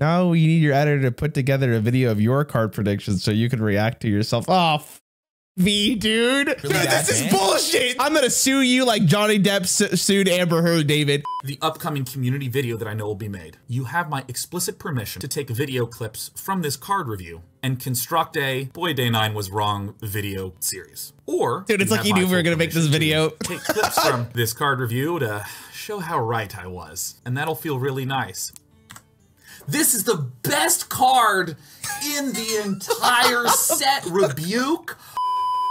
Now you need your editor to put together a video of your card predictions so you can react to yourself. Oh, V, dude. Really this is bullshit. I'm gonna sue you like Johnny Depp sued Amber Heard, David. The upcoming community video that I know will be made. You have my explicit permission to take video clips from this card review and construct a Boy Day 9 was wrong video series. Or dude, it's like you knew we were gonna make this video. Take clips from this card review to show how right I was. And that'll feel really nice. This is the best card in the entire set. Rebuke.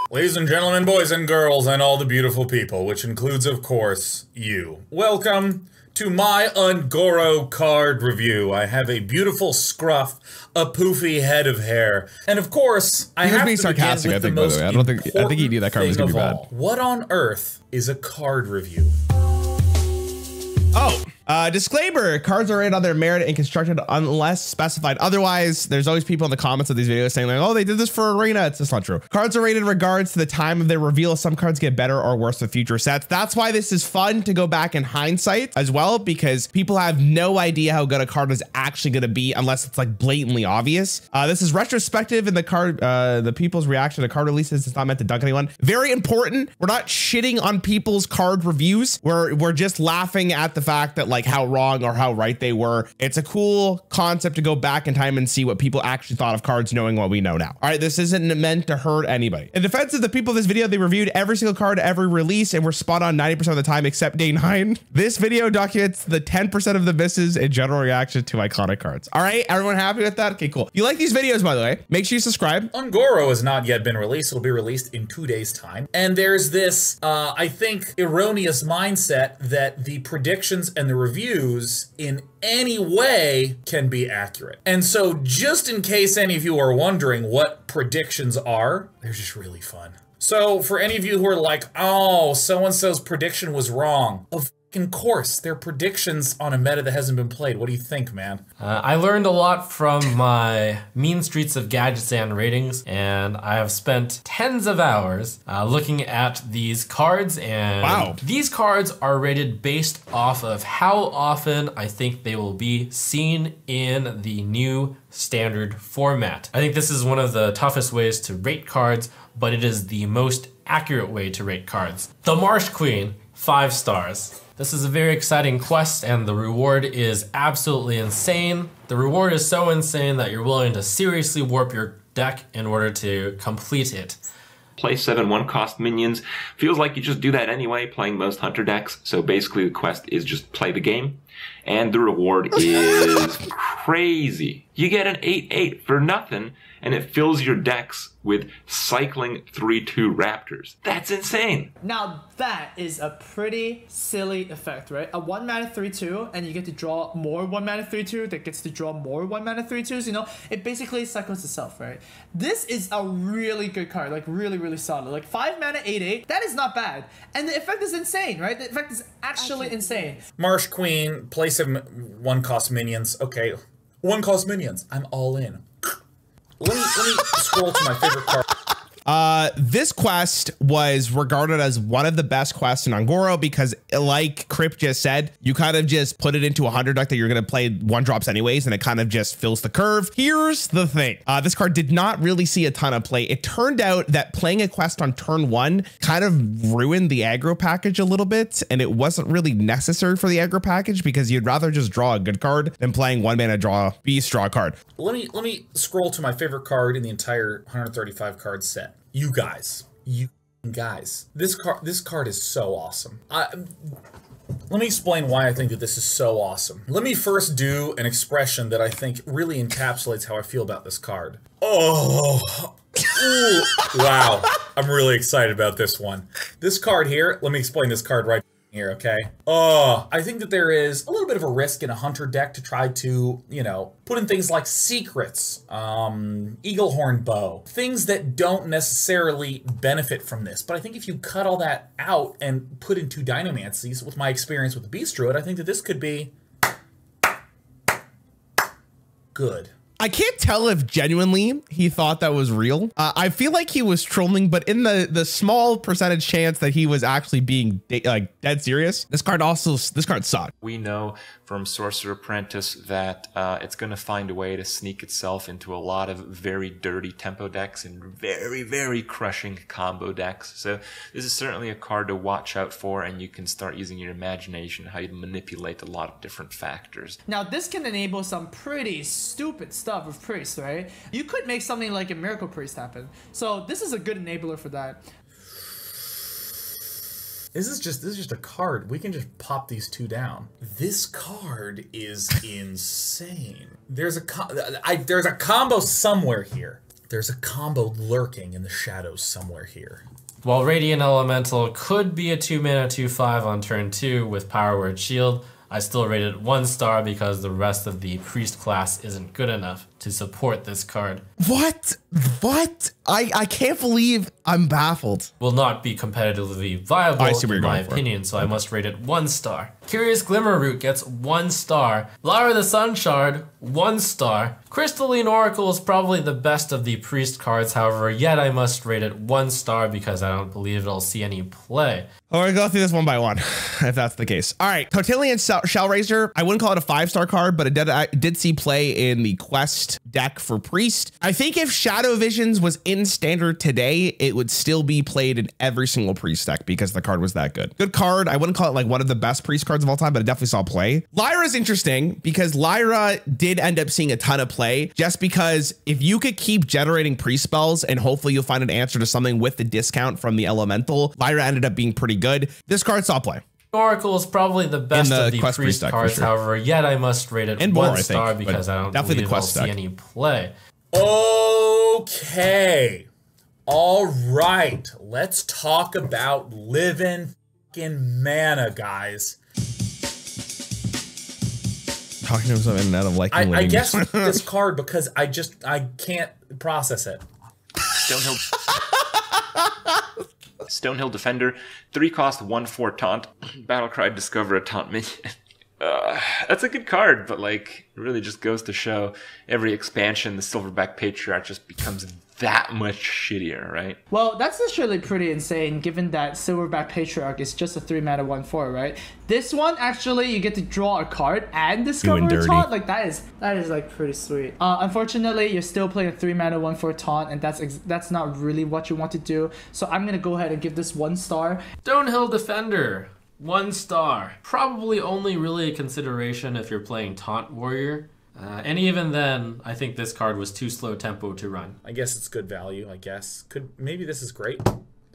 Ladies and gentlemen, boys and girls, and all the beautiful people, which includes, of course, you. Welcome to my Ungoro card review. I have a beautiful scruff, a poofy head of hair, and of course, I have to sarcastic, begin with the most important I think he knew that card was gonna be bad. What on earth is a card review? Oh. Disclaimer, cards are rated on their merit and constructed unless specified otherwise. There's always people in the comments of these videos saying like, oh, they did this for Arena. It's just not true. Cards are rated in regards to the time of their reveal. Some cards get better or worse with future sets. That's why this is fun to go back in hindsight as well, because people have no idea how good a card is actually going to be unless it's like blatantly obvious. This is retrospective in the card, the people's reaction to card releases. It's not meant to dunk anyone. Very important. We're not shitting on people's card reviews. We're just laughing at the fact that like how wrong or how right they were. It's a cool concept to go back in time and see what people actually thought of cards knowing what we know now. All right, this isn't meant to hurt anybody. In defense of the people of this video, they reviewed every single card every release and were spot on 90% of the time except day 9. This video documents the 10% of the misses and general reaction to iconic cards. All right, everyone happy with that? Okay, cool. If you like these videos, by the way, make sure you subscribe. Ungoro has not yet been released. It'll be released in 2 days' time. And there's this, I think, erroneous mindset that the predictions and the reviews in any way can be accurate. And so just in case any of you are wondering what predictions are, they're just really fun. So for any of you who are like, oh, so-and-so's prediction was wrong, of course, they're predictions on a meta that hasn't been played. What do you think, man? I learned a lot from my Mean Streets of Gadgets and ratings, and I have spent tens of hours looking at these cards, and these cards are rated based off of how often I think they will be seen in the new standard format. I think this is one of the toughest ways to rate cards, but it is the most accurate way to rate cards. The Marsh Queen, 5 stars. This is a very exciting quest and the reward is absolutely insane. The reward is so insane that you're willing to seriously warp your deck in order to complete it. Play 7 1-cost minions. Feels like you just do that anyway, playing most hunter decks. So basically the quest is just play the game. And the reward is crazy. You get an 8/8 for nothing, and it fills your decks with cycling 3/2 raptors. That's insane. Now that is a pretty silly effect, right? A 1 mana 3/2, and you get to draw more 1 mana 3/2 that gets to draw more 1 mana 3/2s, you know? It basically cycles itself, right? This is a really good card, like really, really solid. Like 5 mana 8/8, that is not bad. And the effect is insane, right? The effect is actually insane. Marsh Queen, play 7 1-cost minions. Okay, 1-cost minions. I'm all in. Let me scroll to my favorite card. This quest was regarded as one of the best quests in Ungoro because, like Crip just said, you kind of just put it into a 100 deck that you're going to play 1-drops anyways, and it kind of just fills the curve. Here's the thing. This card did not really see a ton of play. It turned out that playing a quest on turn 1 kind of ruined the aggro package a little bit, and it wasn't really necessary for the aggro package because you'd rather just draw a good card than playing 1 mana draw beast draw card. Let me scroll to my favorite card in the entire 135 card set. You guys, this card is so awesome. Let me explain why I think that this is so awesome. Let me first do an expression that I think really encapsulates how I feel about this card. Oh, ooh, wow. I'm really excited about this one. This card here, let me explain this card right here, okay? I think that there is a little bit of a risk in a hunter deck to try to, you know, put in things like secrets, Eaglehorn Bow, things that don't necessarily benefit from this. But I think if you cut all that out and put in 2 Dynamancies, with my experience with the Beast Druid, I think that this could be good. I can't tell if genuinely he thought that was real. I feel like he was trolling, but in the small percentage chance that he was actually being like dead serious, this card sucked. We know from Sorcerer Apprentice that it's going to find a way to sneak itself into a lot of very dirty tempo decks and very, very crushing combo decks. So this is certainly a card to watch out for, and you can start using your imagination how you manipulate a lot of different factors. Now this can enable some pretty stupid stuff with Priest, right? You could make something like a Miracle Priest happen. So this is a good enabler for that. This is just a card. We can just pop these two down. This card is insane. There's a combo somewhere here. There's a combo lurking in the shadows somewhere here. While Radiant Elemental could be a 2-mana 2/5 on turn 2 with Power Word Shield, I still rate it 1 star because the rest of the Priest class isn't good enough to support this card. What? I can't believe I'm baffled. Will not be competitively viable in my opinion, so I must rate it 1 star. Curious Glimmerroot gets 1 star. Lyra the Sun Shard, 1 star. Crystalline Oracle is probably the best of the Priest cards, however, yet I must rate it 1 star because I don't believe it'll see any play. We're gonna go through this one by one, if that's the case. All right, Totalian Shellraiser. I wouldn't call it a 5-star card, but it did see play in the Quest deck for Priest. I think if Shadow Visions was in Standard today, it would still be played in every single Priest deck because the card was that good. Good card. I wouldn't call it like one of the best Priest cards of all time, but it definitely saw play. Lyra is interesting because Lyra did end up seeing a ton of play just because if you could keep generating Priest spells and hopefully you'll find an answer to something with the discount from the Elemental, Lyra ended up being pretty good. This card saw play. Oracle is probably the best of the Priest cards, sure. However, yet I must rate it 1 star because I don't believe it'll see any play. Okay. All right. Let's talk about living fucking mana, guys. Talking to himself in and out of liking I guess this card because I can't process it. Stonehill Defender, 3-cost, 1/4 taunt. Battlecry, discover a taunt minion. That's a good card, but like, it really just goes to show every expansion, the Silverback Patriarch just becomes that much shittier, right? Well, that's actually pretty insane given that Silverback Patriarch is just a 3-mana 1/4, right? This one, actually, you get to draw a card and discover a taunt. Like, that is like pretty sweet. Unfortunately, you're still playing a 3-mana 1/4 taunt, and that's not really what you want to do. So I'm gonna go ahead and give this 1 star. Stonehill Defender, 1 star. Probably only really a consideration if you're playing Taunt Warrior. And even then, I think this card was too slow tempo to run. I guess it's good value, I guess. Maybe this is great.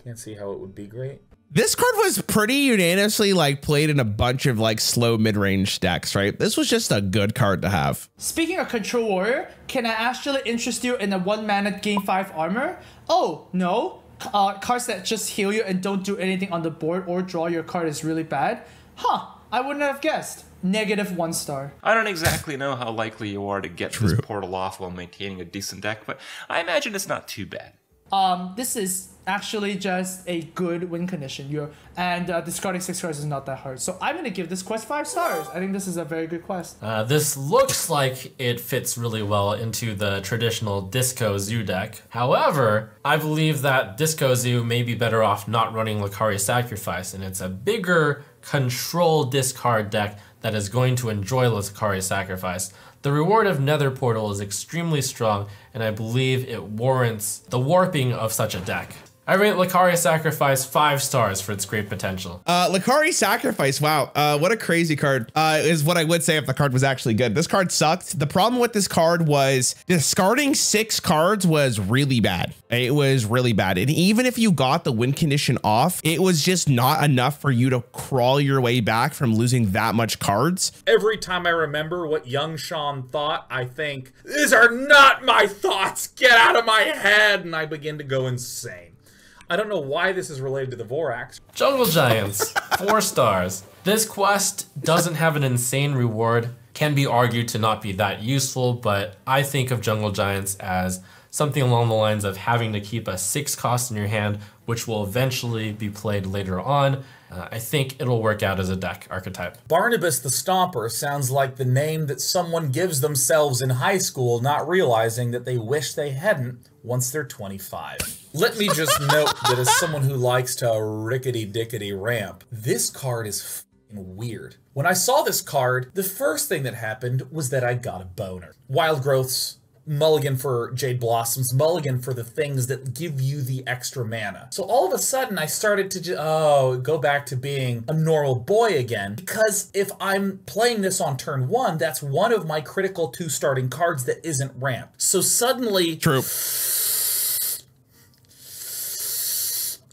Can't see how it would be great. This card was pretty unanimously like played in a bunch of like slow mid-range decks, right? This was just a good card to have. Speaking of Control Warrior, can I actually interest you in a 1-mana gain 5 armor? Oh, no? Cards that just heal you and don't do anything on the board or draw your card is really bad? Huh, I wouldn't have guessed. Negative 1 star. I don't exactly know how likely you are to get this portal off while maintaining a decent deck, but I imagine it's not too bad. This is actually just a good win condition. Discarding 6 cards is not that hard. So I'm gonna give this quest 5 stars. I think this is a very good quest. This looks like it fits really well into the traditional Disco Zoo deck. However, I believe that Disco Zoo may be better off not running Lakari Sacrifice, and it's a bigger control discard deck that is going to enjoy Lakari Sacrifice. The reward of Nether Portal is extremely strong, and I believe it warrants the warping of such a deck. I rate Lakari Sacrifice 5 stars for its great potential. Lakari Sacrifice, wow, what a crazy card, is what I would say if the card was actually good. This card sucked. The problem with this card was discarding 6 cards was really bad. It was really bad. And even if you got the win condition off, it was just not enough for you to crawl your way back from losing that much cards. Every time I remember what young Sean thought, I think, these are not my thoughts. Get out of my head. And I begin to go insane. I don't know why this is related to the Vorax. Jungle Giants, 4 stars. This quest doesn't have an insane reward, can be argued to not be that useful, but I think of Jungle Giants as something along the lines of having to keep a 6 cost in your hand, which will eventually be played later on, I think it'll work out as a deck archetype. Barnabas the Stomper sounds like the name that someone gives themselves in high school, not realizing that they wish they hadn't once they're 25. Let me just note that as someone who likes to rickety-dickety ramp, this card is f***ing weird. When I saw this card, the first thing that happened was that I got a boner. Wild Growths, mulligan for Jade Blossoms, mulligan for the things that give you the extra mana. So all of a sudden I started to go back to being a normal boy again, because if I'm playing this on turn 1, that's one of my critical 2 starting cards that isn't ramped. So suddenly... True.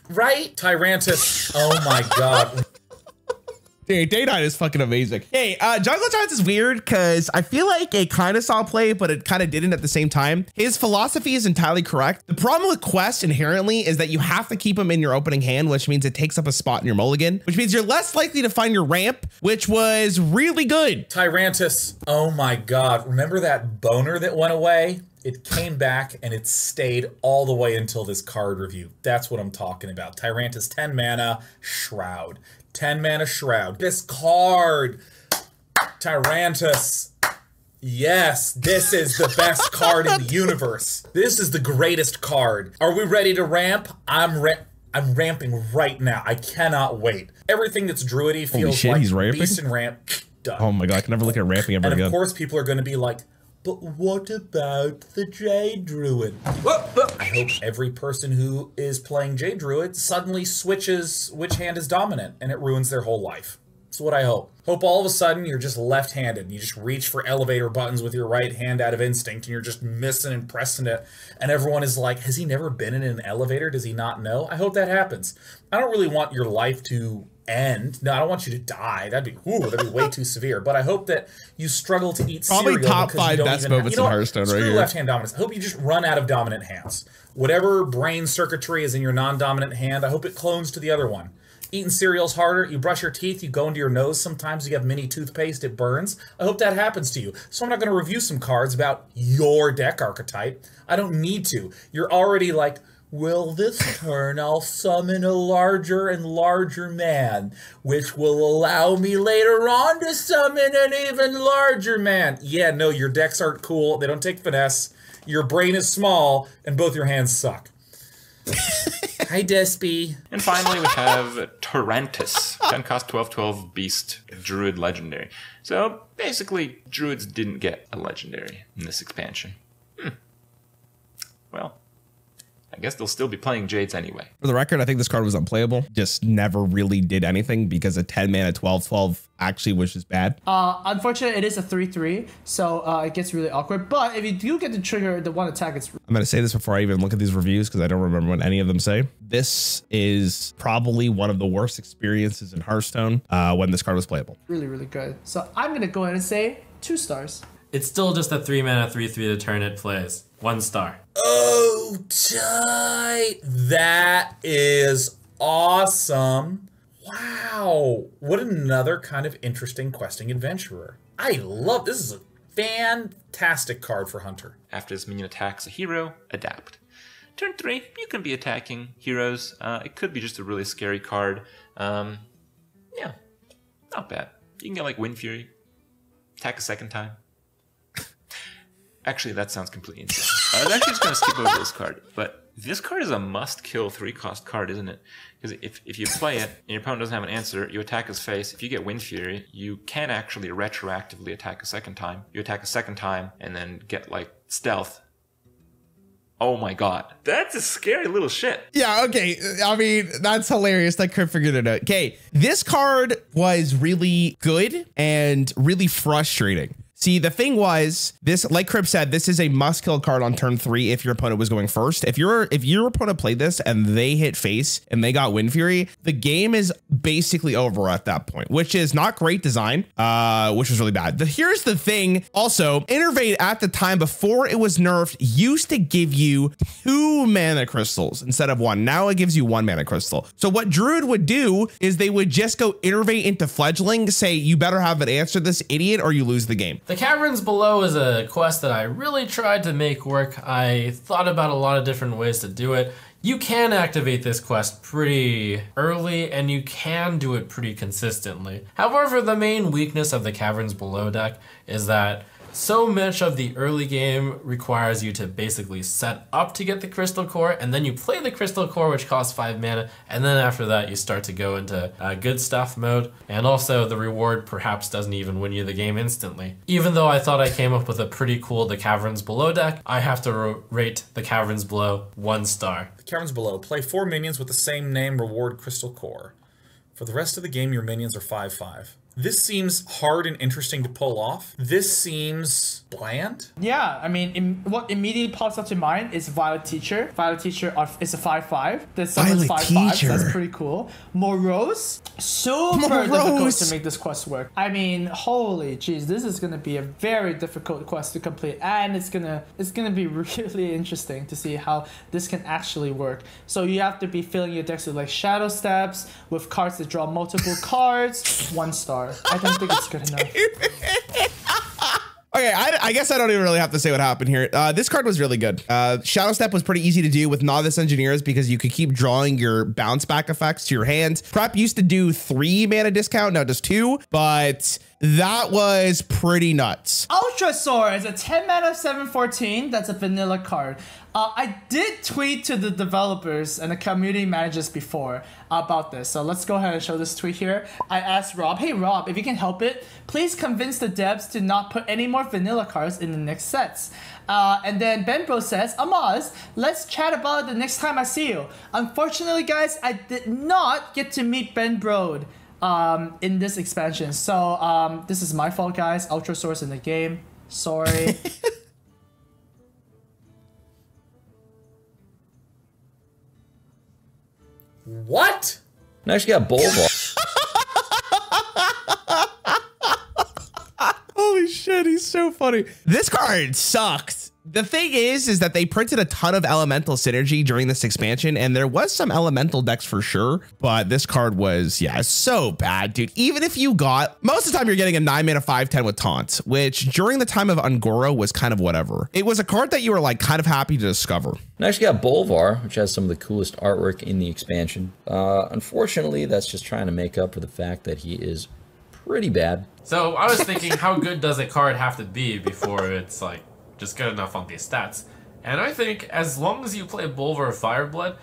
Right? Tyrantus. Oh my god. Dude, Day 9 is fucking amazing. Hey, Jungle Giants is weird because I feel like it kind of saw play, but it kind of didn't at the same time. His philosophy is entirely correct. The problem with Quest inherently is that you have to keep them in your opening hand, which means it takes up a spot in your mulligan, which means you're less likely to find your ramp, which was really good. Tyrantus. Oh my god. Remember that boner that went away? It came back and it stayed all the way until this card review. That's what I'm talking about. Tyrantus 10 mana, Shroud. 10 mana Shroud. This card, Tyrantus. Yes, this is the best card in the universe. This is the greatest card. Are we ready to ramp? I'm ramping right now. I cannot wait. Everything that's druidy feels like he's ramping? beast and ramp. Done. Oh my god, I can never look at ramping ever And again. of course people are going to be like, but what about the Jade Druid? I hope every person who is playing Jade Druid suddenly switches which hand is dominant and it ruins their whole life. That's what I hope. Hope all of a sudden you're just left-handed and you just reach for elevator buttons with your right hand out of instinct and you're just missing and pressing it. And everyone is like, has he never been in an elevator? Does he not know? I hope that happens. I don't really want your life to end. No, I don't want you to die. That'd be way too severe. But I hope that you struggle to eat cereal. Probably top 5 you don't best even moments in Hearthstone right here. Left-hand dominance. I hope you just run out of dominant hands. Whatever brain circuitry is in your non-dominant hand, I hope it clones to the other one. Eating cereal's harder. You brush your teeth, you go into your nose sometimes, you have mini toothpaste, it burns. I hope that happens to you. So I'm not going to review some cards about your deck archetype. I don't need to. You're already like, well, this turn I'll summon a larger and larger man, which will allow me later on to summon an even larger man. Yeah, no, your decks aren't cool. They don't take finesse. Your brain is small, and both your hands suck. Hi, Despy. And finally, we have Tyrantus, 10 cost 12/12 beast druid legendary. So basically, druids didn't get a legendary in this expansion. Well, I guess they'll still be playing Jades anyway. For the record, I think this card was unplayable. Just never really did anything because a 10 mana 12/12 actually was just bad. Unfortunately, it is a 3/3, so it gets really awkward. But if you do get to trigger the one attack, it's... I'm going to say this before I even look at these reviews because I don't remember what any of them say. This is probably one of the worst experiences in Hearthstone when this card was playable. really, really good. So I'm going to go ahead and say 2 stars. It's still just a 3 mana 3/3 the turn it plays. 1 star. Oh, tight. That is awesome. Wow. What another kind of interesting questing adventurer. I love this. Is a fantastic card for Hunter. After this minion attacks a hero, adapt. Turn 3, you can be attacking heroes. It could be just a really scary card. Yeah, not bad. You can get like Wind Fury, attack a second time. Actually, that sounds completely insane. I was actually just going to skip over this card, but this card is a must-kill 3-cost card, isn't it? Because if you play it and your opponent doesn't have an answer, you attack his face. If you get Wind Fury, you can actually retroactively attack a second time. You attack a second time and then get like stealth. Oh my god. That's a scary little shit. Yeah, okay. I mean, that's hilarious. I could figure it out. Okay, this card was really good and really frustrating. See, the thing was, this, like Crib said, this is a must-kill card on turn 3 if your opponent was going first. If your opponent played this and they hit face and they got Wind Fury, the game is basically over at that point, which is not great design, which was really bad. Here's the thing. Also, Innervate at the time before it was nerfed used to give you 2 mana crystals instead of 1. Now it gives you 1 mana crystal. So what Druid would do is they would just go Innervate into Fledgling, say, you better have an answer this idiot or you lose the game. The Caverns Below is a quest that I really tried to make work. I thought about a lot of different ways to do it. You can activate this quest pretty early, and you can do it pretty consistently. However, the main weakness of the Caverns Below deck is that so much of the early game requires you to basically set up to get the Crystal Core, and then you play the Crystal Core, which costs 5 mana, and then after that you start to go into good stuff mode, and also the reward perhaps doesn't even win you the game instantly. Even though I thought I came up with a pretty cool The Caverns Below deck, I have to rate The Caverns Below 1 star. The Caverns Below. Play 4 minions with the same name, reward Crystal Core. For the rest of the game, your minions are 5/5. This seems hard and interesting to pull off. This seems bland. Yeah, I mean, what immediately pops up to mind is Violet Teacher. Violet Teacher is a 5/5. The summons 5/5. So that's pretty cool. Morose, super difficult to make this quest work. I mean, holy jeez, this is gonna be a very difficult quest to complete, and it's gonna be really interesting to see how this can actually work. So you have to be filling your decks with like Shadow Steps, with cards that draw multiple cards. 1 star. I don't think it's good enough. Okay, I guess I don't even really have to say what happened here. This card was really good. Shadow Step was pretty easy to do with Novice Engineers because you could keep drawing your bounce back effects to your hands. Prep used to do 3 mana discount, now just 2, but that was pretty nuts. Ultrasaur is a 10 mana 7/14. That's a vanilla card. I did tweet to the developers and the community managers before about this. So let's go ahead and show this tweet here. I asked Rob, hey Rob, if you can help it, please convince the devs to not put any more vanilla cards in the next sets. And then Benbro says, Amaz, let's chat about it the next time I see you. Unfortunately, guys, I did not get to meet Benbro in this expansion. So this is my fault, guys. Ultrasaur's in the game. Sorry. What? Now she got Bulba. Holy shit, he's so funny. This card sucked. The thing is that they printed a ton of elemental synergy during this expansion, and there was some elemental decks for sure, but this card was, yeah, so bad, dude. Even if you got, most of the time you're getting a 9 mana 5/10 with taunt, which during the time of Ungoro was kind of whatever. It was a card that you were like kind of happy to discover. Now she got Bolvar, which has some of the coolest artwork in the expansion. Unfortunately, that's just trying to make up for the fact that he is pretty bad. So I was thinking, how good does a card have to be before it's like just good enough on these stats? And I think as long as you play Bulvar Fireblood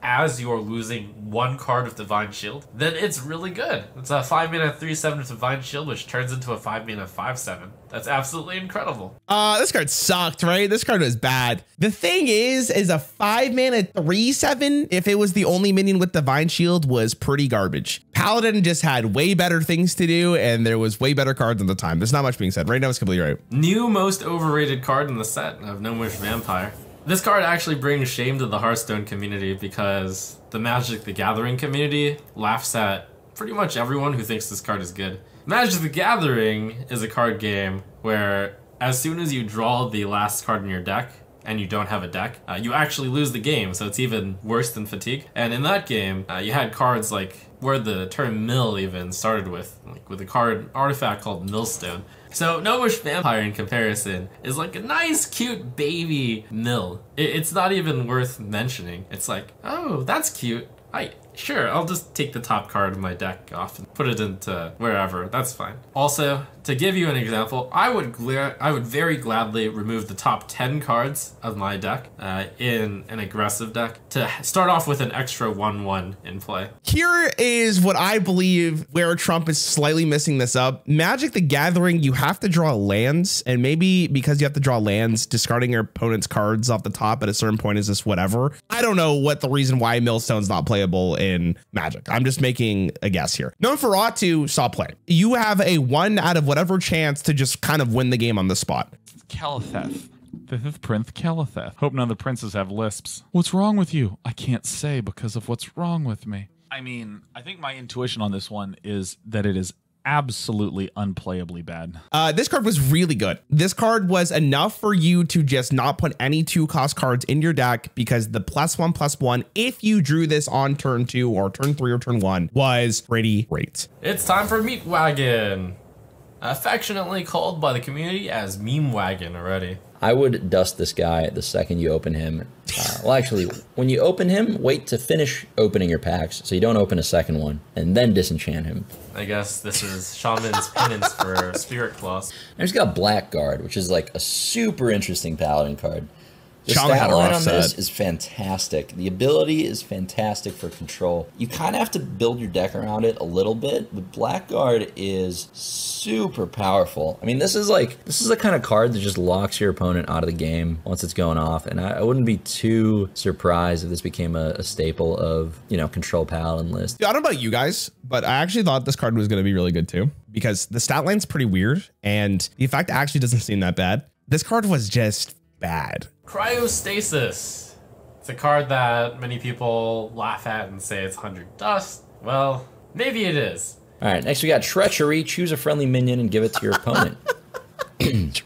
as you're losing 1 card with Divine Shield, then it's really good. It's a 5 mana 3/7 with Divine Shield, which turns into a 5 mana 5/7. That's absolutely incredible. This card sucked, right? This card was bad. The thing is a 5 mana 3/7, if it was the only minion with Divine Shield, was pretty garbage. Paladin just had way better things to do, and there was way better cards at the time. There's not much being said. Right now, it's completely right. New most overrated card in the set of No Wish Vampire. This card actually brings shame to the Hearthstone community because the Magic the Gathering community laughs at pretty much everyone who thinks this card is good. Magic the Gathering is a card game where as soon as you draw the last card in your deck and you don't have a deck, you actually lose the game, so it's even worse than Fatigue. And in that game, you had cards like where the term mill even started with, like with a card artifact called Millstone. So No Wish Vampire in comparison is like a nice cute baby mill. It's not even worth mentioning. It's like, oh, that's cute. Sure, I'll just take the top card of my deck off and put it into wherever. That's fine. Also, to give you an example, I would very gladly remove the top 10 cards of my deck in an aggressive deck to start off with an extra 1/1 in play. Here is what I believe where Trump is slightly missing this up. Magic the Gathering, you have to draw lands, and maybe because you have to draw lands, discarding your opponent's cards off the top at a certain point is just whatever. I don't know what the reason why Millstone's not playable in Magic. I'm just making a guess here. Noferatu saw play. You have a 1 out of whatever chance to just kind of win the game on the spot. Calitheth. The 5th Prince Calitheth. Hope none of the princes have lisps. What's wrong with you? I can't say because of what's wrong with me. I mean, I think my intuition on this one is that it is absolutely unplayably bad. This card was really good. This card was enough for you to just not put any 2-cost cards in your deck because the +1/+1, if you drew this on turn 2 or turn 3 or turn 1, was pretty great. It's time for Meat Wagon. affectionately called by the community as Meme Wagon already. I would dust this guy the second you open him. Well, actually, when you open him, wait to finish opening your packs so you don't open a second one, and then disenchant him. I guess this is Shaman's penance for Spirit Claws. There's got Blackguard, which is like a super interesting paladin card. The Shaman had stat a line rough on this set. is fantastic. The ability is fantastic for control. You kind of have to build your deck around it a little bit, but Blackguard is super powerful. I mean, this is the kind of card that just locks your opponent out of the game once it's going off, and I wouldn't be too surprised if this became a staple of, you know, control paladin list. I don't know about you guys, but I actually thought this card was going to be really good too, because the stat line's pretty weird, and the effect actually doesn't seem that bad. This card was just bad. Cryostasis. It's a card that many people laugh at and say it's 100 dust. Well, maybe it is. All right, next we got Treachery. Choose a friendly minion and give it to your opponent. It's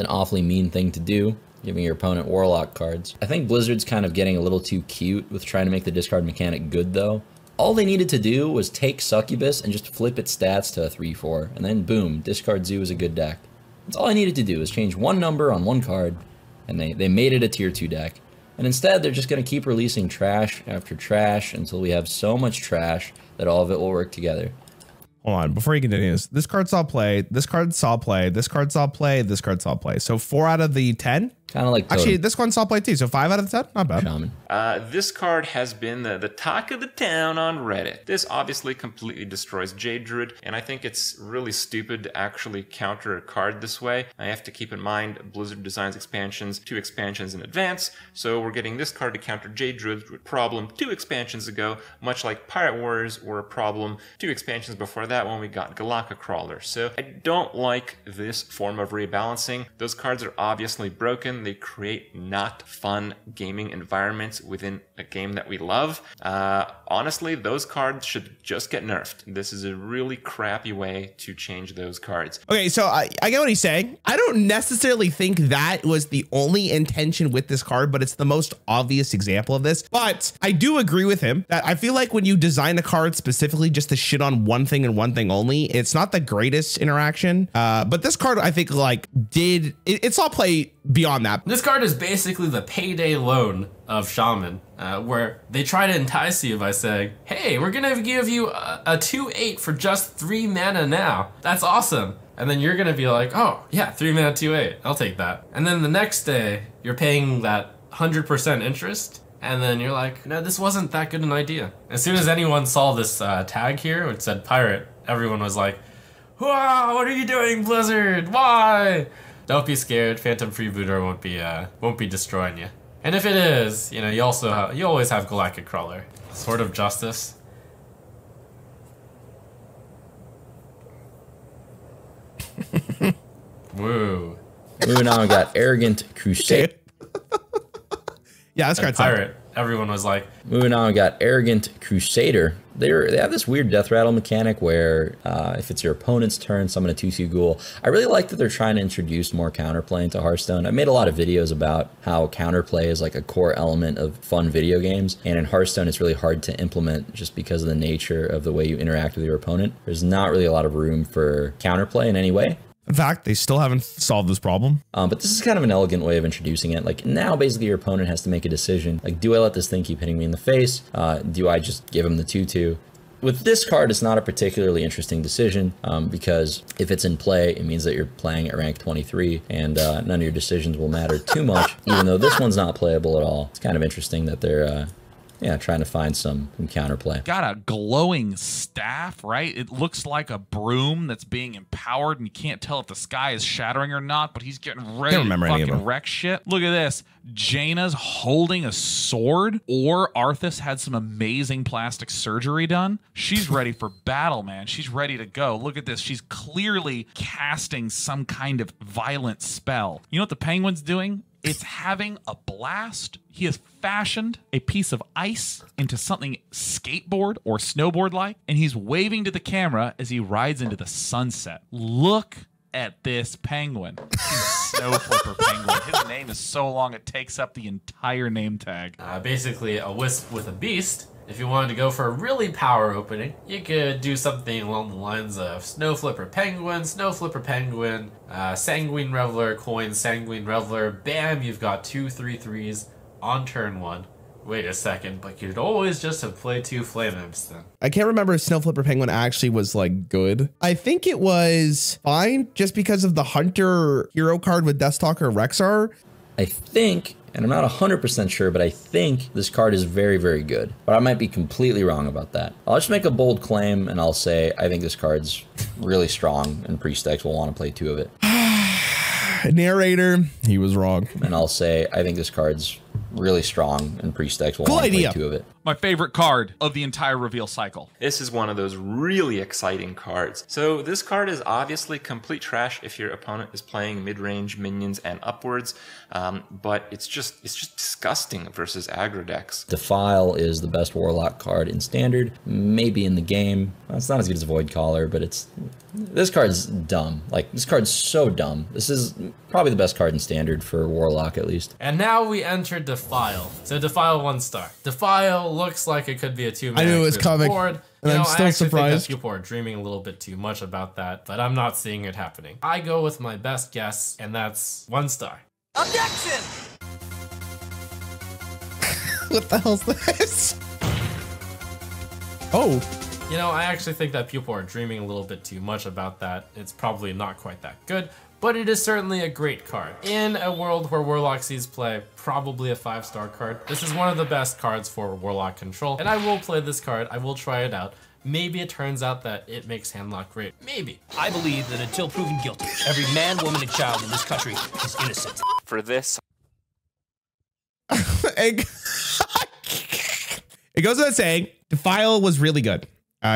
an awfully mean thing to do, giving your opponent Warlock cards. I think Blizzard's kind of getting a little too cute with trying to make the discard mechanic good, though. All they needed to do was take Succubus and just flip its stats to a 3/4, and then boom, Discard Zoo is a good deck. That's all I needed to do, is change one number on one card, and they made it a tier 2 deck. And instead, they're just going to keep releasing trash after trash until we have so much trash that all of it will work together. Hold on, before you continue this card saw play, this card saw play, this card saw play, this card saw play. So 4 out of the 10? Kind of like Totem. Actually, this one saw play too, so 5 out of the 10? Not bad. Shaman. This card has been the talk of the town on Reddit. This obviously completely destroys Jade Druid, and I think it's really stupid to actually counter a card this way. I have to keep in mind Blizzard designs expansions 2 expansions in advance, so we're getting this card to counter Jade Druid problem 2 expansions ago, much like Pirate Warriors were a problem 2 expansions before that when we got Galaka Crawler. So I don't like this form of rebalancing. Those cards are obviously broken. They create not fun gaming environments within a game that we love. Honestly, those cards should just get nerfed. This is a really crappy way to change those cards. Okay, so I get what he's saying. I don't necessarily think that was the only intention with this card, but it's the most obvious example of this. But I do agree with him that I feel like when you design a card specifically just to shit on one thing and one thing only, it's not the greatest interaction. But this card, I think, like, it saw play beyond that. This card is basically the payday loan of Shaman, where they try to entice you by saying, hey, we're gonna give you a 2/8 for just 3 mana now. That's awesome. And then you're gonna be like, oh yeah, 3 mana 2/8, I'll take that. And then the next day, you're paying that 100% interest, and then you're like, no, this wasn't that good an idea. As soon as anyone saw this tag here, which said pirate, everyone was like, wow, what are you doing, Blizzard? Why? Don't be scared. Phantom Freebooter won't be destroying you. And if it is, you know, you always have Galactic Crawler. Sword of Justice. Woo. Moving on, we got Arrogant Crusader. Yeah, this card's pirate. Everyone was like. Moving on, we got Arrogant Crusader. They have this weird death rattle mechanic where if it's your opponent's turn, summon a 2/2 ghoul. I really like that they're trying to introduce more counterplay into Hearthstone. I made a lot of videos about how counterplay is like a core element of fun video games, and in Hearthstone it's really hard to implement just because of the nature of the way you interact with your opponent. There's not really a lot of room for counterplay in any way. In fact, they still haven't solved this problem. But this is kind of an elegant way of introducing it. Like, now basically your opponent has to make a decision. Like, do I let this thing keep hitting me in the face? Do I just give him the 2/2? With this card, it's not a particularly interesting decision because if it's in play, it means that you're playing at rank 23 and none of your decisions will matter too much, even though this one's not playable at all. It's kind of interesting that they're trying to find some counterplay. Got a glowing staff, right? It looks like a broom that's being empowered, and you can't tell if the sky is shattering or not, but he's getting ready to fucking wreck shit. Look at this. Jaina's holding a sword, or Arthas had some amazing plastic surgery done. She's ready for battle, man. She's ready to go. Look at this. She's clearly casting some kind of violent spell. You know what the penguin's doing? It's having a blast. He has fashioned a piece of ice into something skateboard or snowboard-like, and he's waving to the camera as he rides into the sunset. Look at this penguin. He's a snow flipper penguin. His name is so long it takes up the entire name tag. Basically a wisp with a beast. If you wanted to go for a really power opening, you could do something along the lines of Snow Flipper Penguin, Sanguine Reveler, Coin, Sanguine Reveler, bam, you've got 2 3/3s on turn 1. Wait a second, but you'd always just have played 2 Flame Imps then. I can't remember if Snow Flipper Penguin actually was like good. I think it was fine just because of the Hunter hero card with Deathstalker Rexar. I think, and I'm not 100% sure, but I think this card is very, very good. But I might be completely wrong about that. I'll just make a bold claim and I'll say I think this card's really strong and Priest decks will want to play 2 of it. Narrator, he was wrong. And I'll say I think this card's really strong and Priest decks will want to play 2 of it. My favorite card of the entire reveal cycle. This is one of those really exciting cards. So this card is obviously complete trash if your opponent is playing mid-range minions and upwards, but it's just disgusting versus aggro decks. Defile is the best Warlock card in Standard, maybe in the game. Well, it's not as good as Void Caller, but this card's dumb. Like, this card's so dumb. This is probably the best card in Standard for Warlock, at least. And now we enter Defile. So Defile 1 star. Defile looks like it could be a 2-mana. I knew it was coming, board. and I'm still surprised. I think that people are dreaming a little bit too much about that, but I'm not seeing it happening. I go with my best guess, and that's 1 star. Objection! What the hell's this? Oh. You know, I actually think that people are dreaming a little bit too much about that. It's probably not quite that good, but it is certainly a great card. In a world where Warlock sees play, probably a 5-star card. This is one of the best cards for Warlock control, and I will play this card. I will try it out. Maybe it turns out that it makes handlock great. Maybe. I believe that until proven guilty, every man, woman, and child in this country is innocent. For this, It goes without saying, Defile was really good.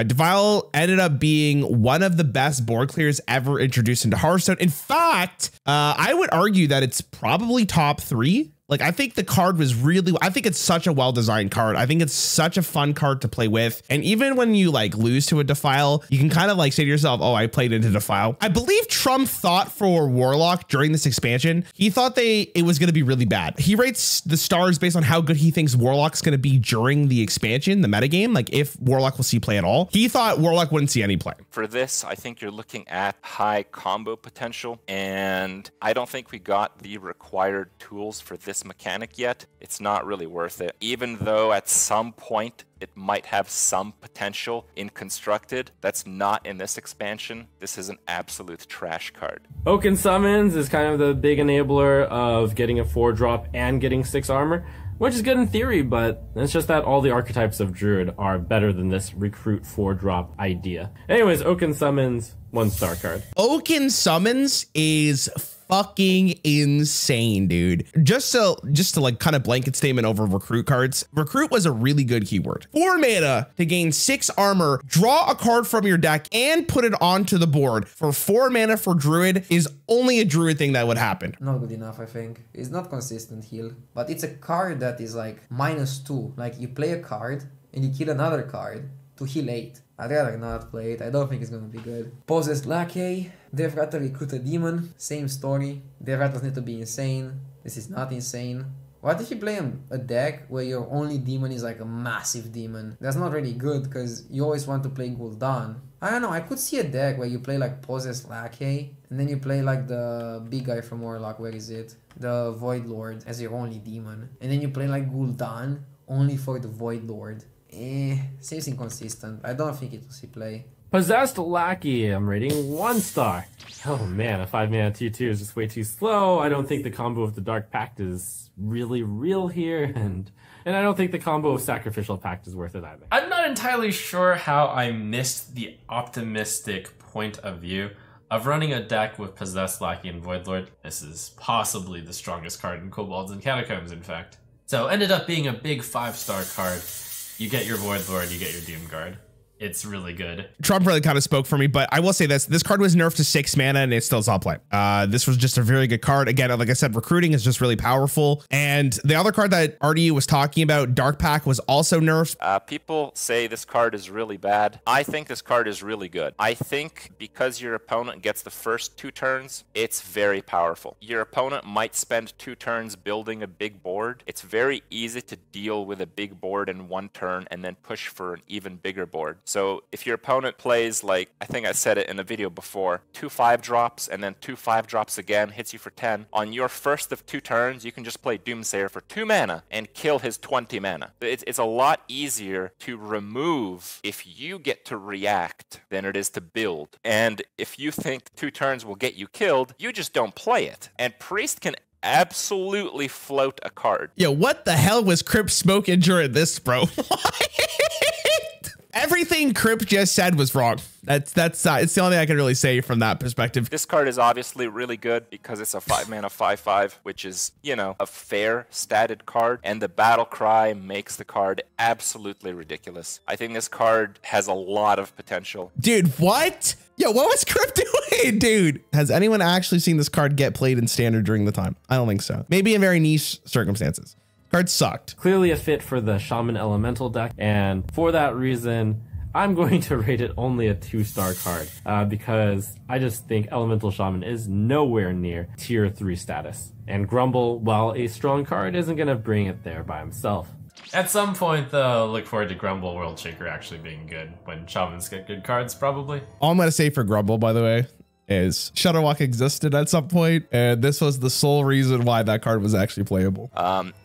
Defile ended up being one of the best board clears ever introduced into Hearthstone. In fact, I would argue that it's probably top 3. Like, I think the card was really, I think it's such a well-designed card. I think it's such a fun card to play with. And even when you like lose to a Defile, you can kind of like say to yourself, oh, I played into Defile. I believe Trump thought for Warlock during this expansion, he thought it was going to be really bad. He rates the stars based on how good he thinks Warlock's going to be during the expansion, the metagame, like if Warlock will see play at all. He thought Warlock wouldn't see any play. For this, I think you're looking at high combo potential, and I don't think we got the required tools for this mechanic yet. It's not really worth it. Even though at some point it might have some potential in Constructed, that's not in this expansion. This is an absolute trash card. Oaken Summons is kind of the big enabler of getting a 4-drop and getting 6 armor, which is good in theory, but it's just that all the archetypes of Druid are better than this recruit 4-drop idea. Anyways, Oaken Summons, 1-star card. Oaken Summons is fucking insane, dude. Just to like kind of blanket statement over recruit cards. Recruit was a really good keyword. 4 mana to gain 6 armor, draw a card from your deck and put it onto the board for 4 mana for Druid is only a Druid thing that would happen. Not good enough, I think. It's not consistent heal, but it's a card that is like -2. Like you play a card and you kill another card to heal 8. I'd rather not play it. I don't think it's gonna be good. Possessed Lackey. They've got to recruit a demon. Same story. Their rattles need to be insane. This is not insane. What if you play a deck where your only demon is like a massive demon? That's not really good because you always want to play Gul'dan. I don't know, I could see a deck where you play like Possessed Lackey and then you play like the big guy from Warlock, where is it? The Void Lord as your only demon. And then you play like Gul'dan only for the Void Lord. Seems inconsistent. I don't think it will see play. Possessed Lackey, I'm rating 1 star. Oh man, a 5-mana 2/2 is just way too slow. I don't think the combo of the Dark Pact is really real here, and I don't think the combo of Sacrificial Pact is worth it either. I'm not entirely sure how I missed the optimistic point of view of running a deck with Possessed Lackey and Voidlord. This is possibly the strongest card in Kobolds and Catacombs, in fact. So ended up being a big 5-star card. You get your Voidlord, you get your Doomguard. it's really good. Trump really kind of spoke for me, but I will say this card was nerfed to 6 mana and it still saw play. This was just a very good card. Again, like I said, recruiting is just really powerful. And the other card that RDU was talking about, Dark Pack, was also nerfed. People say this card is really bad. I think this card is really good. I think because your opponent gets the first 2 turns, it's very powerful. Your opponent might spend 2 turns building a big board. It's very easy to deal with a big board in 1 turn and then push for an even bigger board. So if your opponent plays, like, I think I said it in a video before, 2 5-drops and then 2 5-drops again, hits you for 10. On your first of 2 turns, you can just play Doomsayer for 2 mana and kill his 20 mana. It's a lot easier to remove if you get to react than it is to build. And if you think 2 turns will get you killed, you just don't play it. And Priest can absolutely float a card. Yo, what the hell was Crip smoking during this, bro? Everything Crip just said was wrong. It's the only thing I can really say from that perspective. This card is obviously really good because it's a 5-mana 5/5, which is, you know, a fair statted card, and the battle cry makes the card absolutely ridiculous. I think this card has a lot of potential. Dude, what? Yo, what was Crip doing, dude? Has anyone actually seen this card get played in standard during the time? I don't think so. Maybe in very niche circumstances. Card sucked. Clearly a fit for the Shaman Elemental deck, and for that reason, I'm going to rate it only a 2-star card because I just think Elemental Shaman is nowhere near tier 3 status. And Grumble, while a strong card, isn't going to bring it there by himself. At some point, though, look forward to Grumble World Shaker actually being good when Shamans get good cards, probably. All I'm going to say for Grumble, by the way, is Shutterwalk existed at some point, and this was the sole reason why that card was actually playable.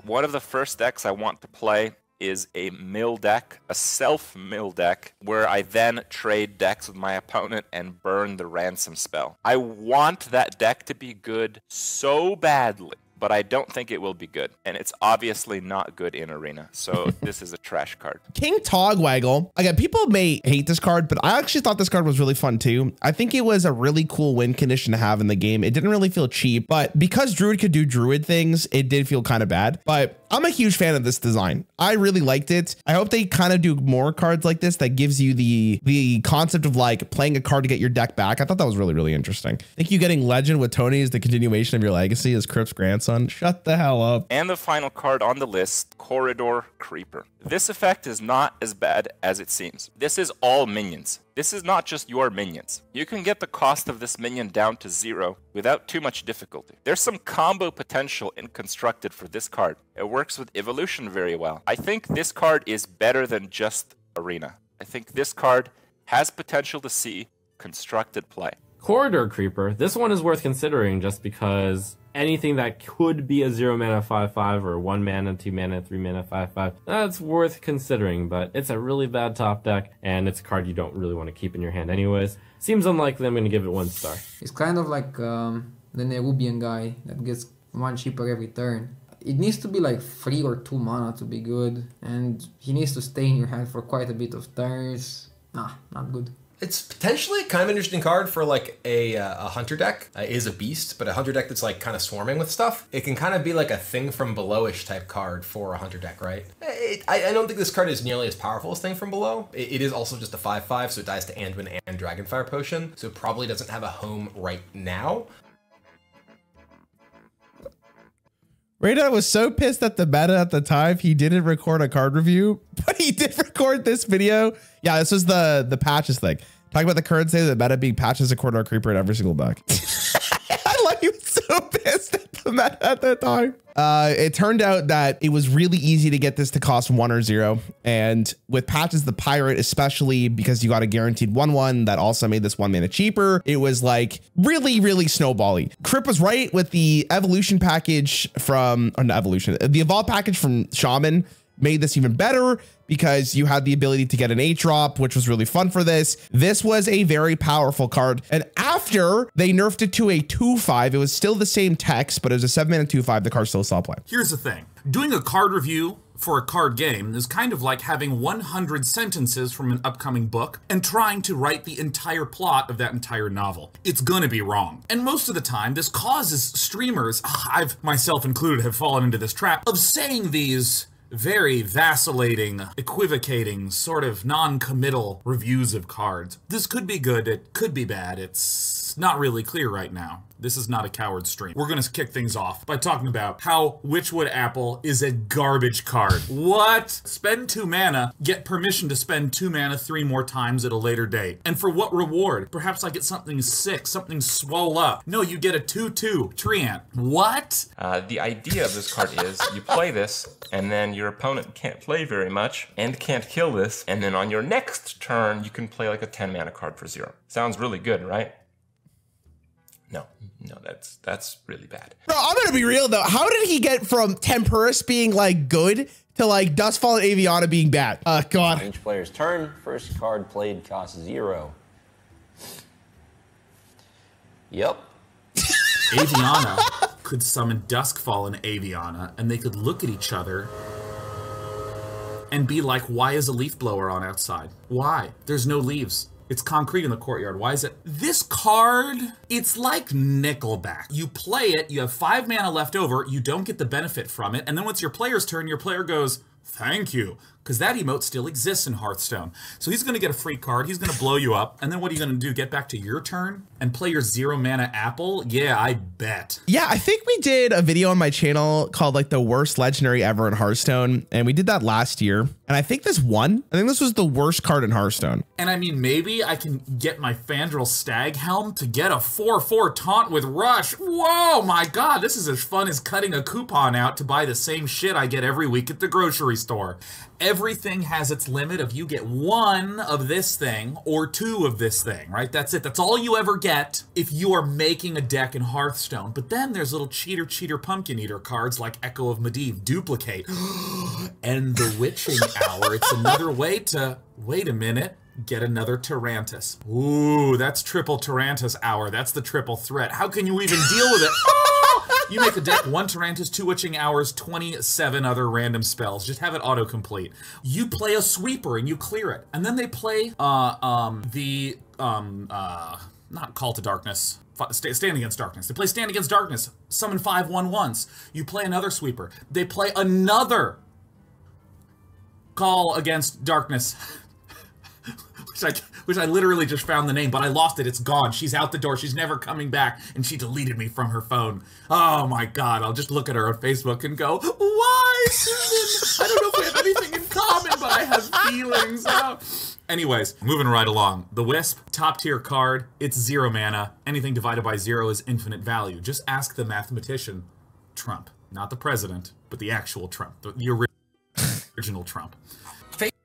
One of the first decks I want to play is a mill deck, a self-mill deck, where I then trade decks with my opponent and burn the ransom spell. I want that deck to be good so badly, but I don't think it will be good. And it's obviously not good in Arena, so this is a trash card. King Togwaggle. Again, people may hate this card, but I actually thought this card was really fun too. I think it was a really cool win condition to have in the game. It didn't really feel cheap, but because Druid could do Druid things, it did feel kind of bad. But I'm a huge fan of this design. I really liked it. I hope they kind of do more cards like this that gives you the concept of like playing a card to get your deck back. I thought that was really, really interesting. I think you getting Legend with Tony is the continuation of your legacy as Crip's grandson. Shut the hell up. And the final card on the list, Corridor Creeper. This effect is not as bad as it seems. This is all minions. This is not just your minions. You can get the cost of this minion down to 0 without too much difficulty. There's some combo potential in Constructed for this card. It works with Evolution very well. I think this card is better than just Arena. I think this card has potential to see Constructed play. Corridor Creeper, this one is worth considering just because anything that could be a 0-mana 5/5 or 1-mana, 2-mana, 3-mana 5/5, that's worth considering, but it's a really bad top deck, and it's a card you don't really want to keep in your hand anyways. Seems unlikely I'm going to give it 1 star. It's kind of like the Nerubian guy that gets 1 cheaper every turn. It needs to be like 3 or 2 mana to be good, and he needs to stay in your hand for quite a bit of turns. Nah, not good. It's potentially kind of an interesting card for like a hunter deck. It is a beast, but a hunter deck that's like kind of swarming with stuff. It can kind of be like a Thing from Below-ish type card for a hunter deck, right? I don't think this card is nearly as powerful as Thing from Below. It is also just a 5/5, so it dies to Anduin and Dragonfire Potion, so it probably doesn't have a home right now. Rada was so pissed at the meta at the time, he didn't record a card review, but he did record this video. Yeah, this was the patches thing. Talking about the current state of the meta being patches a Corridor Creeper in every single deck. I like he was so pissed at the meta at that time. It turned out that it was really easy to get this to cost 1 or 0. And with patches, the Pirate, especially because you got a guaranteed 1/1 that also made this 1 mana cheaper, it was like really, really snowbally. Crip was right with the evolution package from, or not evolution, the evolve package from Shaman made this even better because you had the ability to get an 8-drop, which was really fun for this. This was a very powerful card. And after they nerfed it to a 2/5, it was still the same text, but it was a 7-mana 2/5. The card still saw play. Here's the thing. Doing a card review for a card game is kind of like having 100 sentences from an upcoming book and trying to write the entire plot of that entire novel. It's gonna be wrong. And most of the time, this causes streamers, I've myself included, have fallen into this trap of saying these very vacillating, equivocating, sort of non-committal reviews of cards. This could be good, it could be bad, it's not really clear right now. This is not a coward stream. We're gonna kick things off by talking about how Witchwood Apple is a garbage card. What? Spend 2 mana, get permission to spend 2 mana 3 more times at a later date. And for what reward? Perhaps I get something sick, something swole up. No, you get a 2/2 Treant. What? The idea of this card is you play this, and then your opponent can't play very much, and can't kill this, and then on your next turn, you can play like a 10 mana card for 0. Sounds really good, right? No, that's really bad. Bro, I'm gonna be real though. How did he get from Temperus being like good to like Dustfall and Aviana being bad? God. Each player's turn. First card played costs 0. Yep. Aviana could summon Duskfall and Aviana, and they could look at each other and be like, why is a leaf blower on outside? Why? There's no leaves. It's concrete in the courtyard. Why is it? This card, it's like Nickelback. You play it, you have 5 mana left over, you don't get the benefit from it, and then once your player's turn, your player goes, thank you. Because that emote still exists in Hearthstone. So he's going to get a free card, he's going to blow you up, and then what are you going to do? Get back to your turn and play your 0 mana Apple? Yeah, I bet. Yeah, I think we did a video on my channel called like the worst legendary ever in Hearthstone, and we did that last year. And I think this won. I think this was the worst card in Hearthstone. And I mean, maybe I can get my Fandral Stag Helm to get a 4/4 taunt with Rush. Whoa, my God, this is as fun as cutting a coupon out to buy the same shit I get every week at the grocery store. Everything has its limit of you get 1 of this thing or 2 of this thing, right? That's it. That's all you ever get if you are making a deck in Hearthstone. But then there's little cheater pumpkin eater cards like Echo of Medivh, Duplicate, and the Witching Hour. It's another way to, wait a minute, get another Tarantus. Ooh, that's triple Tarantus Hour. That's the triple threat. How can you even deal with it? You make a deck, 1 Tarantus, 2 Witching Hours, 27 other random spells. Just have it autocomplete. You play a sweeper and you clear it. And then they play not Call to Darkness. Stand Against Darkness. They play Stand Against Darkness. Summon 5 1/1s. You play another sweeper. They play another Call Against Darkness. Which I literally just found the name, but I lost it. It's gone. She's out the door. She's never coming back, and she deleted me from her phone. Oh my God! I'll just look at her on Facebook and go, "Why, Susan? I don't know if we have anything in common, but I have feelings." Oh. Anyways, moving right along. The Wisp, top tier card. It's 0 mana. Anything divided by 0 is infinite value. Just ask the mathematician, Trump, not the president, but the actual Trump, the original Trump.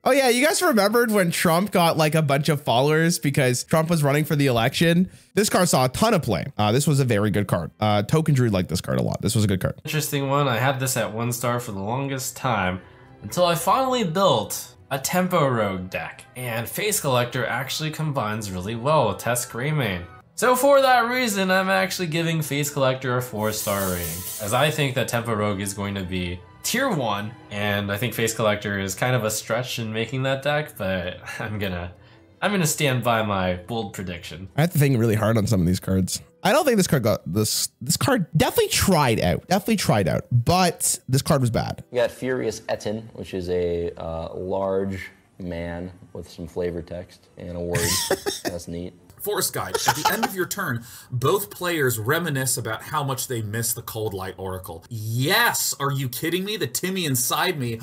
Oh yeah, you guys remembered when Trump got like a bunch of followers because Trump was running for the election? This card saw a ton of play. This was a very good card. Token Druid liked this card a lot. This was a good card. Interesting one. I had this at 1 star for the longest time until I finally built a Tempo Rogue deck. And Face Collector actually combines really well with Test Greymane. So for that reason, I'm actually giving Face Collector a 4-star rating, as I think that Tempo Rogue is going to be tier 1, and I think Face Collector is kind of a stretch in making that deck, but I'm gonna stand by my bold prediction. I have to think really hard on some of these cards. I don't think this card got this card definitely tried out, but this card was bad. You got Furious Etten, which is a large man with some flavor text and a word. That's neat. Forest Guide. At the end of your turn, both players reminisce about how much they miss the Cold Light Oracle. Yes! Are you kidding me? The Timmy inside me.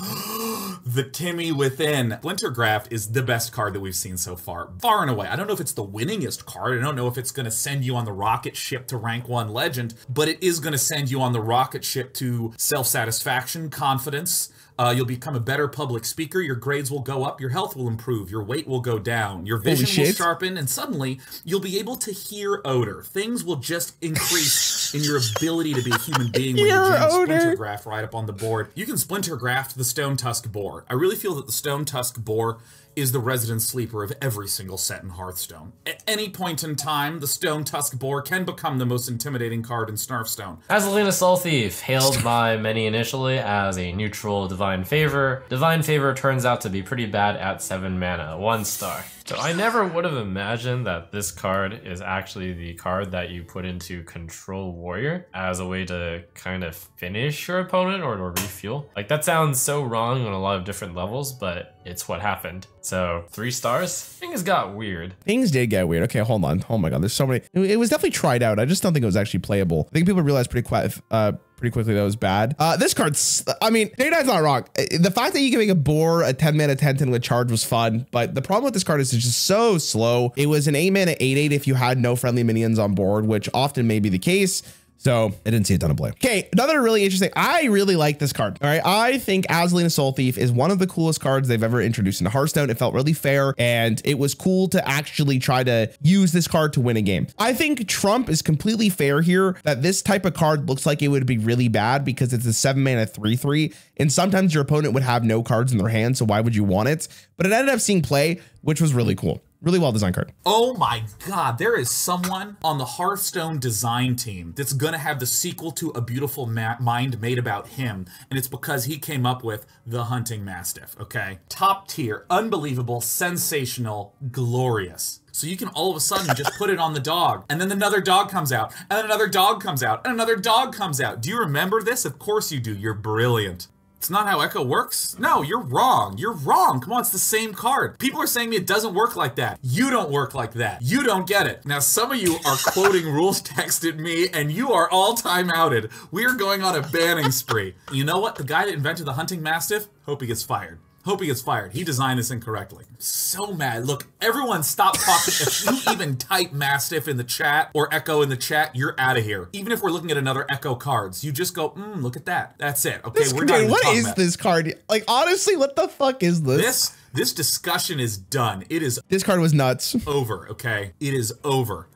The Timmy within. Splintergraft is the best card that we've seen so far. Far and away. I don't know if it's the winningest card. I don't know if it's going to send you on the rocket ship to rank 1 legend, but it is going to send you on the rocket ship to self-satisfaction, confidence. You'll become a better public speaker, your grades will go up, your health will improve, your weight will go down, your vision will sharpen, and suddenly you'll be able to hear odor. Things will just increase in your ability to be a human being when you jam Splintergraft right up on the board. You can Splintergraft the Stone Tusk Boar. I really feel that the Stone Tusk Boar is the resident sleeper of every single set in Hearthstone. At any point in time, the Stone Tusk Boar can become the most intimidating card in Snarfstone. Azalina Soul Thief, hailed by many initially as a neutral Divine Favor. Divine Favor turns out to be pretty bad at 7 mana, 1 star. So I never would have imagined that this card is actually the card that you put into Control Warrior as a way to kind of finish your opponent or to refuel. Like, that sounds so wrong on a lot of different levels, but it's what happened. So 3 stars? Things got weird. Things did get weird. Okay, hold on. Oh my God, there's so many. It was definitely tried out. I just don't think it was actually playable. I think people realized pretty quickly that was bad. This card's, I mean, Day9's not wrong. The fact that you can make a boar a 10 mana 10/10 with charge was fun, but the problem with this card is it's just so slow. It was an 8 mana 8/8 if you had no friendly minions on board, which often may be the case. So I didn't see a ton of play. Okay, another really interesting. I really like this card. All right, I think Azalina Soul Thief is one of the coolest cards they've ever introduced into Hearthstone. It felt really fair, and it was cool to actually try to use this card to win a game. I think Trump is completely fair here, that this type of card looks like it would be really bad because it's a 7 mana 3/3, and sometimes your opponent would have no cards in their hand, so why would you want it? But it ended up seeing play, which was really cool. Really well designed card. Oh my God, there is someone on the Hearthstone design team that's gonna have the sequel to A Beautiful Mind made about him, and it's because he came up with the Hunting Mastiff, okay? Top tier, unbelievable, sensational, glorious. So you can all of a sudden just put it on the dog, and then another dog comes out, and then another dog comes out, and another dog comes out. Do you remember this? Of course you do, you're brilliant. It's not how Echo works? No, you're wrong. You're wrong. Come on, it's the same card. People are saying it doesn't work like that. You don't work like that. You don't get it. Now, some of you are quoting rules text at me, and you are all time outed. We are going on a banning spree. You know what? The guy that invented the Hunting Mastiff, hope he gets fired. Hope he gets fired. He designed this incorrectly. I'm so mad. Look, everyone stop talking. If you even type Mastiff in the chat or Echo in the chat, you're out of here. Even if we're looking at another Echo cards, you just go, look at that. That's it. Okay, we're not even what talking is about this card? Like, honestly, what the fuck is this? This discussion is done. It is. This card was nuts. Over, okay? It is over.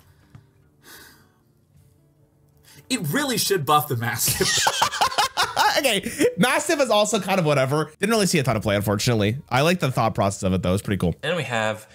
It really should buff the Mastiff. Okay, Mastiff is also kind of whatever. Didn't really see a ton of play, unfortunately. I like the thought process of it, though. It's pretty cool. And we have,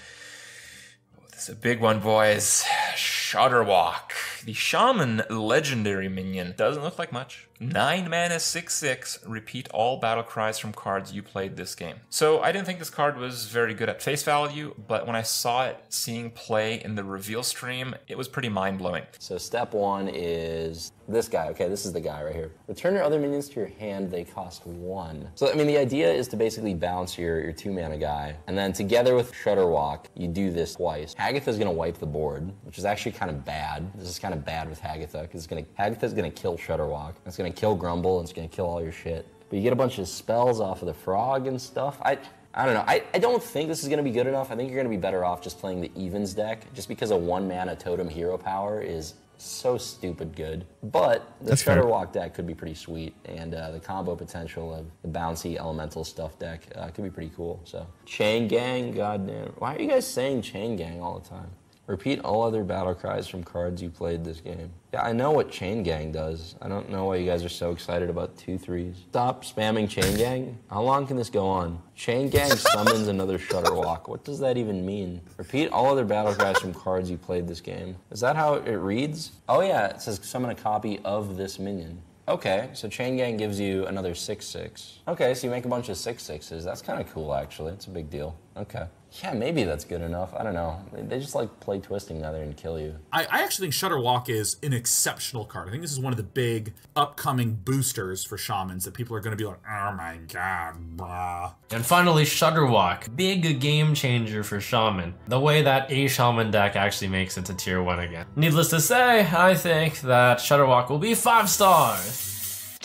this is a big one, boys. Shudderwalk. The Shaman legendary minion. Doesn't look like much. 9 mana 6/6. Repeat all battle cries from cards you played this game. So I didn't think this card was very good at face value, but when I saw it seeing play in the reveal stream, it was pretty mind-blowing. So step 1 is this guy. Okay, this is the guy right here. Return your other minions to your hand. They cost 1. So, I mean, the idea is to basically balance your 2 mana guy. And then together with Shudderwalk, you do this twice. Hagatha's going to wipe the board, which is actually kind of bad. This is kind of bad with Hagatha, because Hagatha's going to kill Shudderwalk. It's going to kill Grumble, and it's going to kill all your shit. But you get a bunch of spells off of the frog and stuff. I don't know. I don't think this is going to be good enough. I think you're going to be better off just playing the Evens deck, just because a 1 mana totem hero power is so stupid good. But the Shudderwalk deck could be pretty sweet, and the combo potential of the bouncy elemental stuff deck could be pretty cool. So Chain Gang, goddamn. Why are you guys saying Chain Gang all the time? Repeat all other battle cries from cards you played this game. Yeah, I know what Chain Gang does. I don't know why you guys are so excited about 2/3s. Stop spamming Chain Gang. How long can this go on? Chain Gang summons another Shudderwalk. What does that even mean? Repeat all other battle cries from cards you played this game. Is that how it reads? Oh yeah, it says summon a copy of this minion. Okay, so Chain Gang gives you another 6/6. Okay, so you make a bunch of 6/6s. That's kind of cool, actually. It's a big deal. Okay. Yeah, maybe that's good enough. I don't know. They just like play Twisting Nether and kill you. I actually think Shudderwalk is an exceptional card. I think this is one of the big upcoming boosters for Shamans that people are going to be like, oh my god, brah. And finally, Shudderwalk. Big game changer for Shaman. The way that a Shaman deck actually makes it to tier 1 again. Needless to say, I think that Shudderwalk will be 5 stars.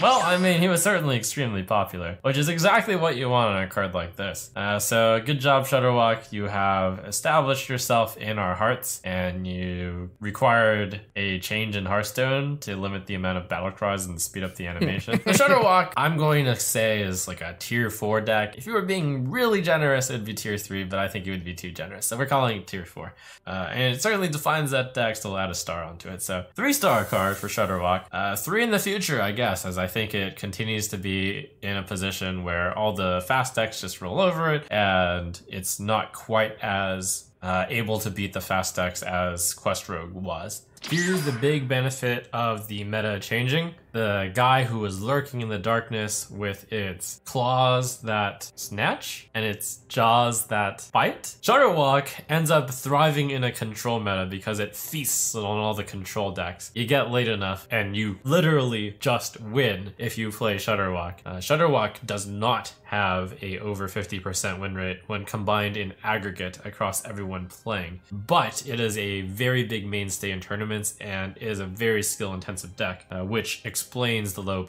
Well, I mean, he was certainly extremely popular, which is exactly what you want on a card like this. So good job, Shudderwalk. You have established yourself in our hearts, and you required a change in Hearthstone to limit the amount of battle cries and speed up the animation. The Shudderwalk, I'm going to say, is like a tier 4 deck. If you were being really generous, it'd be tier 3, but I think it would be too generous. So we're calling it tier 4. And it certainly defines that deck, so we'll add a star onto it. So 3-star card for Shudderwalk. 3 in the future, I guess, as I think it continues to be in a position where all the fast decks just roll over it, and it's not quite as able to beat the fast decks as Quest Rogue was. Here's the big benefit of the meta changing. the guy who was lurking in the darkness with its claws that snatch and its jaws that bite. Shudderwalk ends up thriving in a control meta because it feasts on all the control decks. You get late enough and you literally just win if you play Shudderwalk. Shudderwalk does not have a over 50% win rate when combined in aggregate across everyone playing, but it is a very big mainstay in tournaments and is a very skill intensive deck, which explains the low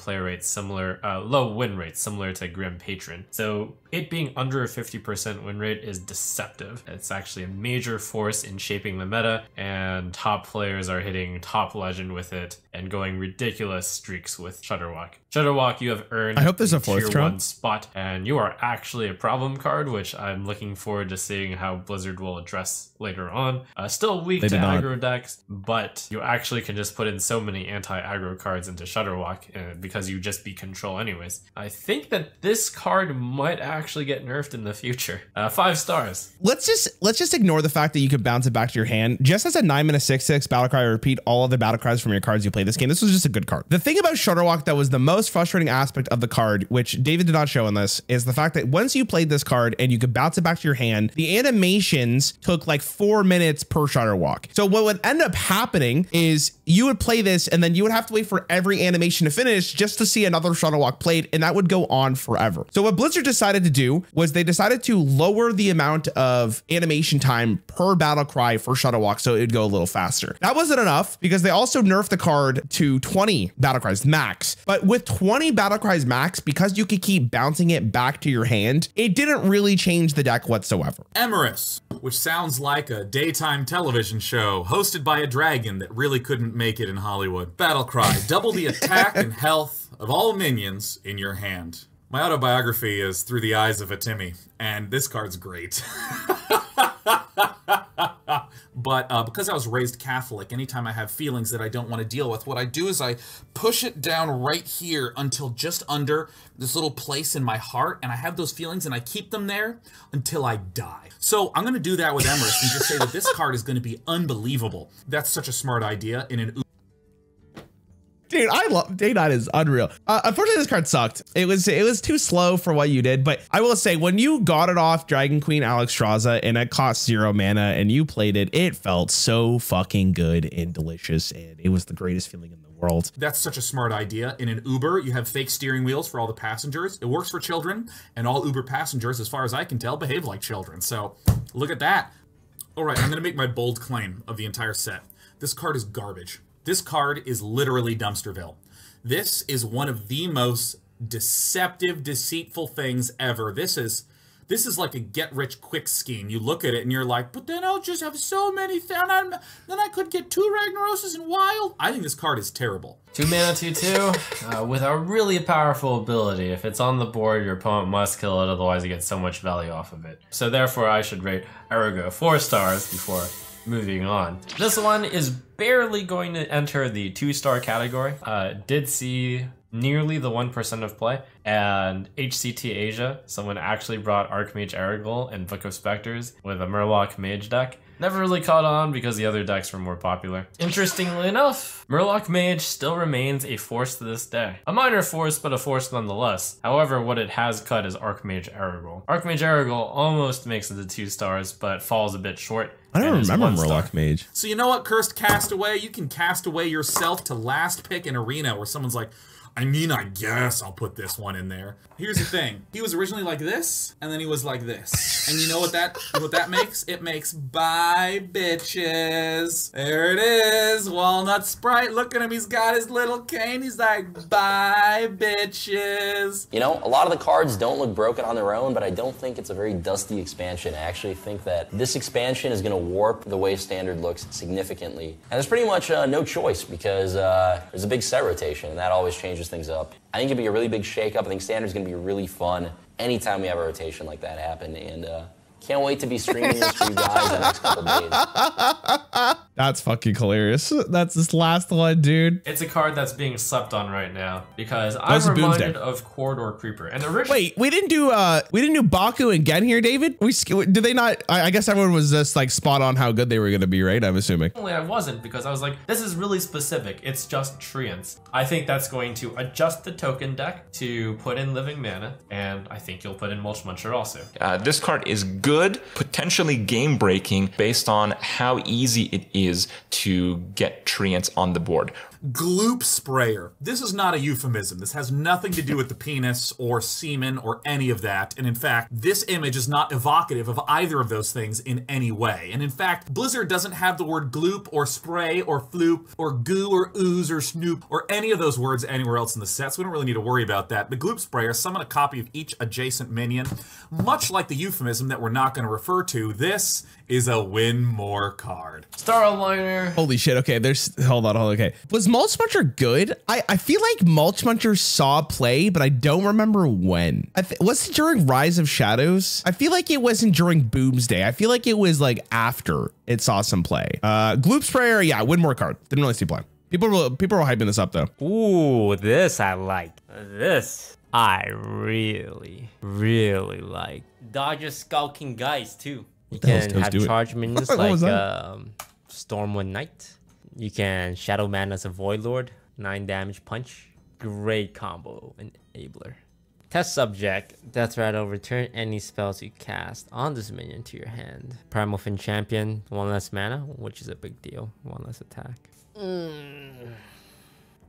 low win rate similar to Grim Patron. So it being under a 50% win rate is deceptive. It's actually a major force in shaping the meta, and top players are hitting top legend with it and going ridiculous streaks with Shudderwalk. Shudderwalk, you have earned I hope there's a tier fourth 1 spot, and you are actually a problem card, which I'm looking forward to seeing how Blizzard will address later on. Still weak to aggro decks, but you actually can just put in so many anti-aggro cards into Shudderwalk because you just beat control anyways. I think that this card might actually get nerfed in the future. 5 stars. Let's just ignore the fact that you could bounce it back to your hand. Just as a 9-mana 6/6 battle cry, repeat all other battle cries from your cards you play this game. This was just a good card. The thing about Shudderwalk that was the most frustrating aspect of the card, which David did not show in this, is the fact that once you played this card and you could bounce it back to your hand, the animations took like 4 minutes per Shudderwalk. So what would end up happening is you would play this and then you would have to wait for every animation to finish just to see another Shudderwalk played, and that would go on forever. So what Blizzard decided to do was they decided to lower the amount of animation time per battle cry for Shudderwalk so it would go a little faster. That wasn't enough because they also nerfed the card to 20 battle cries max. But with 20 battle cries max, because you could keep bouncing it back to your hand, it didn't really change the deck whatsoever. Emerus, which sounds like a daytime television show hosted by a dragon that really couldn't make it in Hollywood. Battle cry, double the attack and health of all minions in your hand. My autobiography is Through the Eyes of a Timmy, and this card's great. But because I was raised Catholic, anytime I have feelings that I don't want to deal with, what I do is I push it down right here until just under this little place in my heart, and I have those feelings and I keep them there until I die. So I'm going to do that with Emerus and just say that this card is going to be unbelievable. That's such a smart idea in an Dude, I love Day 9 is unreal. Unfortunately, this card sucked. It was too slow for what you did, but I will say when you got it off Dragon Queen Alexstrasza and it cost 0 mana and you played it, it felt so fucking good and delicious, and it was the greatest feeling in the world. That's such a smart idea. In an Uber, you have fake steering wheels for all the passengers. It works for children, and all Uber passengers, as far as I can tell, behave like children. So look at that. All right, I'm going to make my bold claim of the entire set. This card is garbage. This card is literally Dumpsterville. This is one of the most deceptive, deceitful things ever. This is like a get-rich-quick scheme. You look at it and you're like, but then I'll just have so many, then I could get 2 Ragnaroses and Wild. I think this card is terrible. 2 mana 2/2 with a really powerful ability. If it's on the board, your opponent must kill it, otherwise you get so much value off of it. So therefore, I should rate Ergo 4 stars before moving on. This one is barely going to enter the 2-star category. Did see nearly the 1% of play, and HCT Asia, someone actually brought Archmage Aragorn and Book of Specters with a Murloc Mage deck. Never really caught on because the other decks were more popular. Interestingly enough, Murloc Mage still remains a force to this day. A minor force, but a force nonetheless. However, what it has cut is Archmage Aragorn. Archmage Aragorn almost makes it to 2 stars, but falls a bit short. I don't remember Murloc Mage. So you know what, Cursed Castaway? You can cast away yourself to last pick in Arena where someone's like, I mean, I guess I'll put this one in there. Here's the thing. He was originally like this, and then he was like this. And you know what that makes? It makes bye, bitches. There it is. Walnut Sprite. Look at him. He's got his little cane. He's like, bye, bitches. You know, a lot of the cards don't look broken on their own, but I don't think it's a very dusty expansion. I actually think that this expansion is going to warp the way Standard looks significantly. And there's pretty much no choice because there's a big set rotation, and that always changes things up. I think it'd be a really big shake-up. I think Standard's going to be really fun anytime we have a rotation like that happen, and Can't wait to be streaming this for you guys in the next couple days. That's fucking hilarious. That's this last one, dude. It's a card that's being slept on right now because I'm reminded of Corridor Creeper. And originally, wait, we didn't do Baku and Gen here, David. Did they not? I guess everyone was just like spot on how good they were going to be, right? I'm assuming. I wasn't, because I was like, this is really specific. It's just treants. I think that's going to adjust the token deck to put in living mana, and I think you'll put in Mulch Muncher also. This card is good, potentially game breaking based on how easy it is to get treants on the board. Gloop sprayer. This is not a euphemism. This has nothing to do with the penis or semen or any of that. And in fact, this image is not evocative of either of those things in any way. And in fact, Blizzard doesn't have the word gloop or spray or floop or goo or ooze or snoop or any of those words anywhere else in the set, so we don't really need to worry about that. The gloop sprayer, summon a copy of each adjacent minion. Much like the euphemism that we're not going to refer to, this is a win more card. Starliner. Holy shit. Okay, hold on. Okay. Was Mulch Muncher good? I feel like Mulch Muncher saw play, but I don't remember when. Was it during Rise of Shadows? I feel like it wasn't during Boomsday. I feel like it was like after it saw some play. Gloop Sprayer, yeah, win more card. Didn't really see play. People were hyping this up though. Ooh, this I like. This I really like. Dodger Skulking Guys too. You can have charge minions like Stormwind Knight. You can Shadow Man as a Void Lord, 9 damage punch. Great combo enabler. Test subject, Death Rattle, return any spells you cast on this minion to your hand. Primal Fin Champion, 1 less mana, which is a big deal. 1 less attack.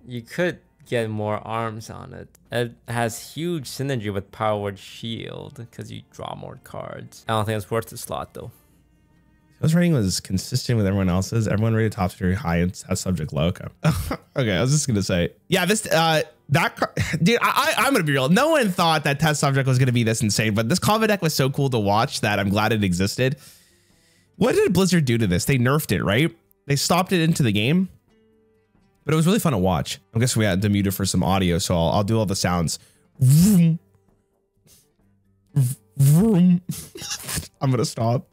You could get more arms on it. It has huge synergy with Power Word Shield because you draw more cards. I don't think it's worth the slot though. His rating was consistent with everyone else's. Everyone rated top very high and has subject low. Okay. Okay, I was just gonna say, yeah, this dude, I'm gonna be real. No one thought that test subject was gonna be this insane, but this combo deck was so cool to watch that I'm glad it existed. What did Blizzard do to this? They nerfed it, right? They stopped it into the game, but it was really fun to watch. I guess we had to mute it for some audio, so I'll do all the sounds. Vroom. Vroom. I'm gonna stop.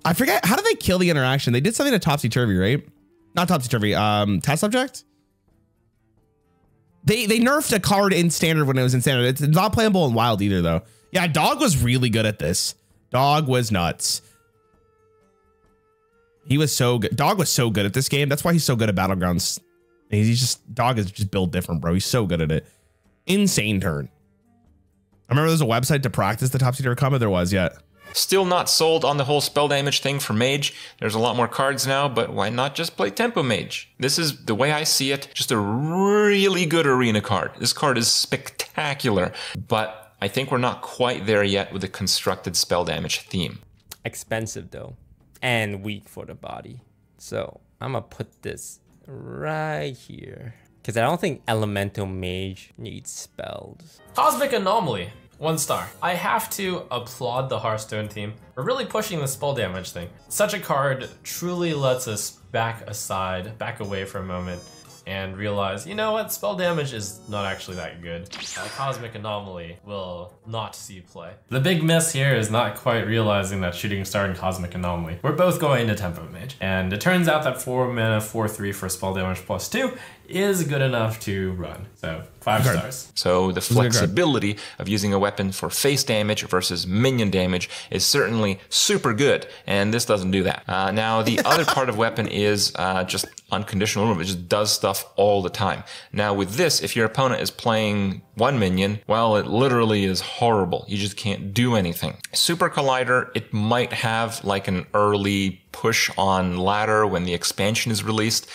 I forget, how did they kill the interaction? They did something to Topsy-Turvy, right? Not Topsy-Turvy, test subject? They nerfed a card in standard when it was in standard. It's not playable in wild either though. Yeah, Dog was really good at this. Dog was nuts. He was so good. Dog was so good at this game. That's why he's so good at Battlegrounds. Dog is just built different, bro. He's so good at it. Insane turn. I remember there's a website to practice the Topsy-Turvy combo. There was, yeah. Still not sold on the whole spell damage thing for Mage. There's a lot more cards now, but why not just play Tempo Mage? This is, the way I see it, just a really good arena card. This card is spectacular, but I think we're not quite there yet with the constructed spell damage theme. Expensive though, and weak for the body. So I'm gonna put this right here, because I don't think Elemental Mage needs spells. Cosmic Anomaly. 1 star. I have to applaud the Hearthstone team for really pushing the spell damage thing. Such a card truly lets us back away for a moment, and realize, you know what, spell damage is not actually that good. Cosmic Anomaly will not see play. The big miss here is not quite realizing that Shooting Star and Cosmic Anomaly, we're both going into Tempo Mage. And it turns out that 4 mana, 4/3 for spell damage +2 is good enough to run. So 5 stars. So the flexibility of using a weapon for face damage versus minion damage is certainly super good, and this doesn't do that. Now the other part of weapon is just unconditional removal. It just does stuff all the time. Now with this, if your opponent is playing 1 minion, well, it literally is horrible. You just can't do anything. Super Collider, it might have like an early push on ladder when the expansion is released,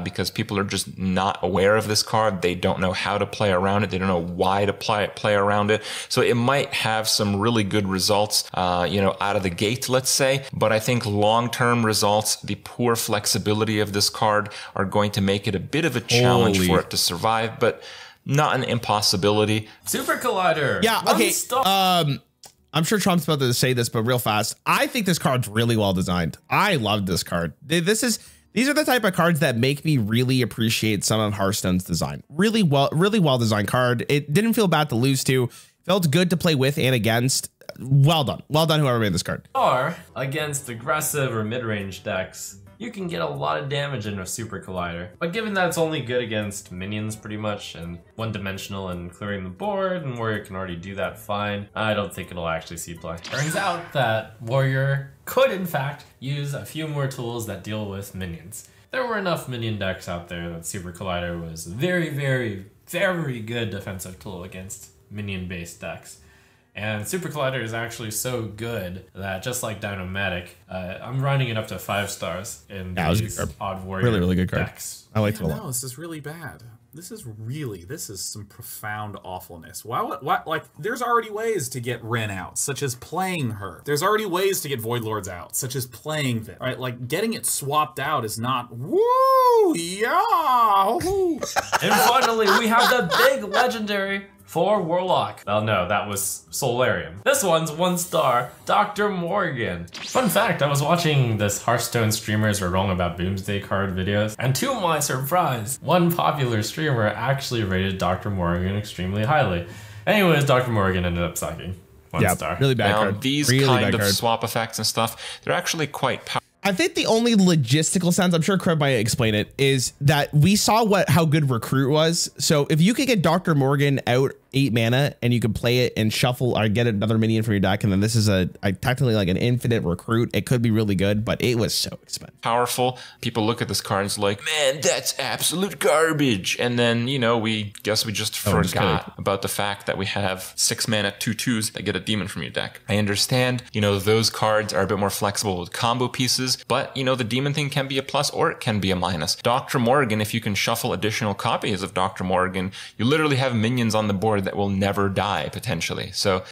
because people are just not aware of this card. They don't know how to play around it. They don't know why to play around it. So it might have some really good results, you know, out of the gate, let's say. But I think long-term results, the poor flexibility of this card are going to make it a bit of a challenge for it to survive, but not an impossibility. Super Collider. Yeah, okay. I'm sure Trump's about to say this, but real fast, I think this card's really well designed. I love this card. These are the type of cards that make me really appreciate some of Hearthstone's design. Really well designed card. It didn't feel bad to lose to. Felt good to play with and against. well done. Well done, whoever made this card. Or against aggressive or mid-range decks, you can get a lot of damage in a Super Collider. But given that it's only good against minions pretty much, and one-dimensional and clearing the board, and Warrior can already do that fine, I don't think it'll actually see play. Turns out that Warrior could in fact use a few more tools that deal with minions. There were enough minion decks out there that Super Collider was a very, very, very good defensive tool against minion-based decks. And Super Collider is actually so good that just like Dynomatic, I'm running it up to 5 stars in these Odd Warrior really good card. decks. I liked it a lot. No, this is really bad. This is some profound awfulness. Why, like, there's already ways to get Ren out, such as playing her. There's already ways to get Void Lords out, such as playing them. Right? Like, getting it swapped out is not, woo, yeah. And finally, we have the big legendary for Warlock. Well, no, that was Solarium. This one's 1 star, Dr. Morgan. Fun fact, I was watching this Hearthstone streamers were wrong about Boomsday card videos, and to my surprise, one popular streamer actually rated Dr. Morgan extremely highly. Anyways, Dr. Morgan ended up sucking. 1 star. Really bad now, card. These really kind of card. swap effects and stuff, they're actually quite powerful. I think the only logistical sense, I'm sure Craig might explain it, is that we saw how good Recruit was. So if you could get Dr. Morgan out 8 mana and you could play it and shuffle or get another minion from your deck, and then this is a technically like an infinite Recruit, it could be really good, but it was so expensive. Powerful. People look at this card and it's like, man, that's absolute garbage. And then, you know, we just forgot about the fact that we have 6 mana 2/2s that get a demon from your deck. I understand, you know, those cards are a bit more flexible with combo pieces, but, you know, the demon thing can be a plus or it can be a minus. Dr. Morgan, if you can shuffle additional copies of Dr. Morgan, you literally have minions on the board that will never die, potentially. So,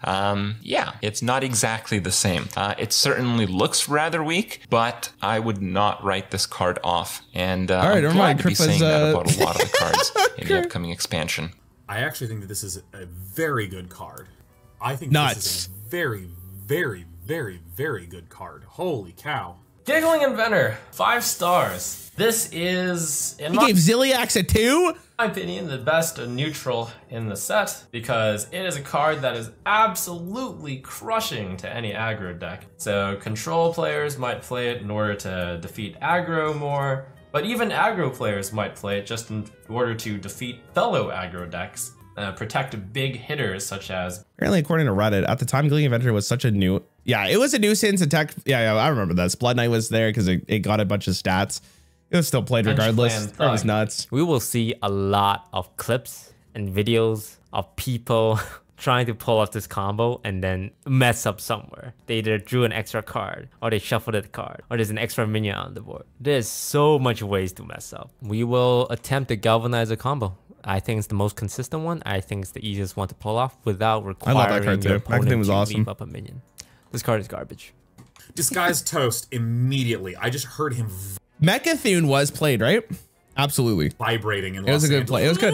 yeah, it's not exactly the same. It certainly looks rather weak, but I would not write this card off. And I'm glad to be saying that about a lot of the cards in the upcoming expansion. I actually think that this is a very good card. I think this is a very, very, very, very good card. Holy cow. Giggling Inventor, 5 stars. This is, he gave Ziliax a 2? In my opinion, the best neutral in the set because it is a card that is absolutely crushing to any aggro deck. So control players might play it in order to defeat aggro more, but even aggro players might play it just in order to defeat fellow aggro decks. Protect big hitters such as... Apparently, according to Reddit, at the time, Giggling Inventor was such a new... Yeah, it was a nuisance attack. Yeah, I remember this. Blood Knight was there because it got a bunch of stats. It was still played regardless. It was nuts. We will see a lot of clips and videos of people trying to pull off this combo and then mess up somewhere. They either drew an extra card, or they shuffled a card, or there's an extra minion on the board. There's so much ways to mess up. We will attempt to galvanize a combo. I think it's the most consistent one. I think it's the easiest one to pull off without requiring your opponent to leave up a minion. This card is garbage. Disguised Toast immediately. I just heard him. Mechathune was played, right? Absolutely. Vibrating. It was a good play. It was good.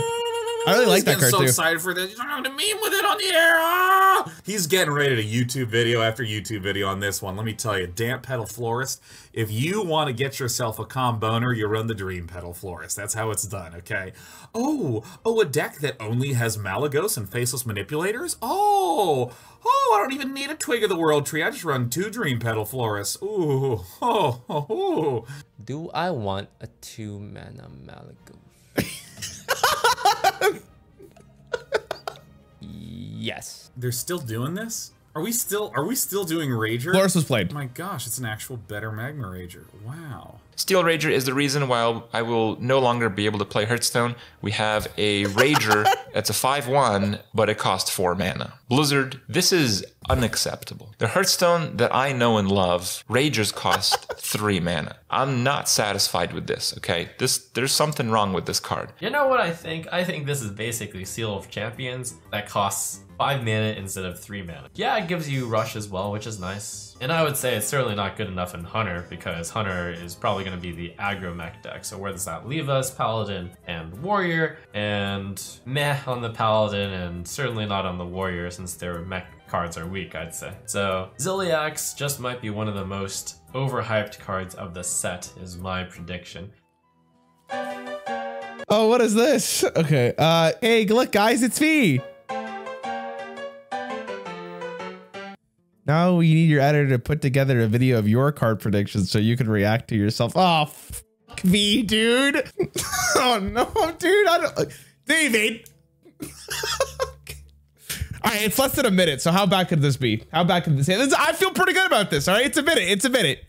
I really like that card too. too. So excited for this. You don't have to meme with it on the air. Ah! He's getting ready to YouTube video after YouTube video on this one. Let me tell you, Damp Petal Florist. If you want to get yourself a comboner, you run the Dream Petal Florist. That's how it's done, okay? Oh, a deck that only has Malagos and Faceless Manipulators? Oh, I don't even need a Twig of the World Tree. I just run 2 Dream Petal Florists. Ooh, oh. Do I want a 2-mana Malagos? Yes. They're still doing this? Are we still doing Rager? Florist was played. Oh my gosh, it's an actual better Magma Rager. Wow. Steel Rager is the reason why I will no longer be able to play Hearthstone. We have a Rager that's a 5/1, but it costs 4 mana. Blizzard, this is unacceptable. The Hearthstone that I know and love, Ragers cost 3 mana. I'm not satisfied with this, okay? There's something wrong with this card. You know what I think? I think this is basically Seal of Champions that costs 5 mana instead of 3 mana. Yeah, it gives you Rush as well, which is nice. And I would say it's certainly not good enough in Hunter because Hunter is probably going to be the aggro mech deck. So where does that leave us? Paladin and Warrior, and meh on the Paladin, and certainly not on the Warrior since their mech cards are weak, I'd say. So Ziliax just might be one of the most overhyped cards of the set is my prediction. Oh, what is this? Okay. Hey, look, guys, it's me. Now you need your editor to put together a video of your card predictions so you can react to yourself. Oh, fuck me, dude. Oh no, dude. I don't. David. All right, it's less than a minute. So how bad could this be? How bad could this be? I feel pretty good about this. All right, it's a minute. It's a minute.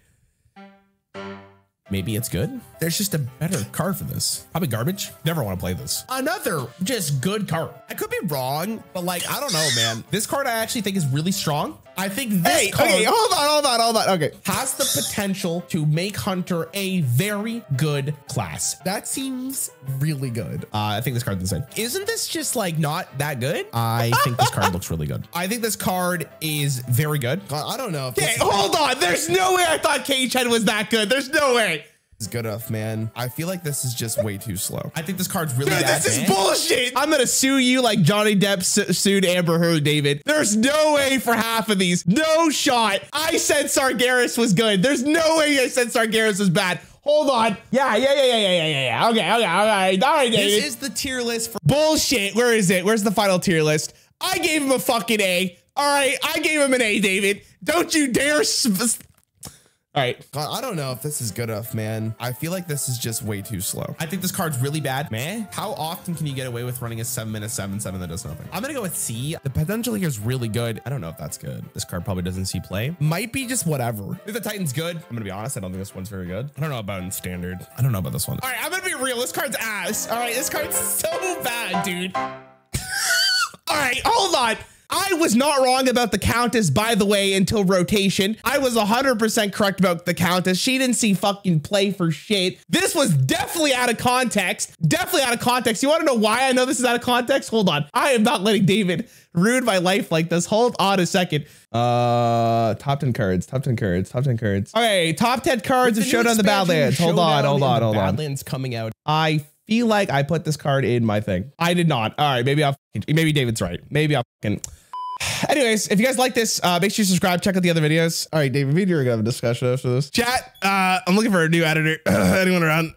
Maybe it's good. There's just a better card for this. Probably garbage. Never want to play this. Another just good card. I could be wrong, but like, I don't know, man. This card I actually think is really strong. I think this card, okay, hold on. Okay, has the potential to make Hunter a very good class. That seems really good. I think this card's insane. Isn't this just like not that good? I think this card looks really good. I think this card is very good. I don't know. Okay, hold on. There's no way I thought Cage Head was that good. There's no way. It's good enough, man. I feel like this is just way too slow. I think this card's really bad. This is bullshit. I'm gonna sue you like Johnny Depp sued Amber Heard, David. There's no way for half of these. No shot. I said Sargeras was good. There's no way I said Sargeras was bad. Hold on. Yeah. Okay, all right, David. This is the tier list for bullshit. Where is it? Where's the final tier list? I gave him a fucking A. All right, I gave him an A, David. Don't you dare. All right. God, I don't know if this is good enough, man. I feel like this is just way too slow. I think this card's really bad, man. How often can you get away with running a 7-minute 7/7 that does nothing? I'm gonna go with C. The potential here is really good. I don't know if that's good. This card probably doesn't see play. Might be just whatever. If the Titan's good, I'm gonna be honest. I don't think this one's very good. I don't know about in standard. I don't know about this one. All right, I'm gonna be real. This card's ass. All right, this card's so bad, dude. All right, hold on. I was not wrong about the Countess, by the way, until rotation. I was 100% correct about the Countess. She didn't see fucking play for shit. This was definitely out of context. Definitely out of context. You want to know why I know this is out of context? Hold on. I am not letting David ruin my life like this. Hold on a second. Top 10 cards. Okay, top 10 cards of Showdown the Badlands. Hold on. Badlands coming out. I feel like I put this card in my thing. I did not. All right, maybe David's right. Maybe I'll fucking. Anyways, if you guys like this, make sure you subscribe, check out the other videos. All right, David, maybe we're gonna have a discussion after this. Chat, I'm looking for a new editor. Anyone around?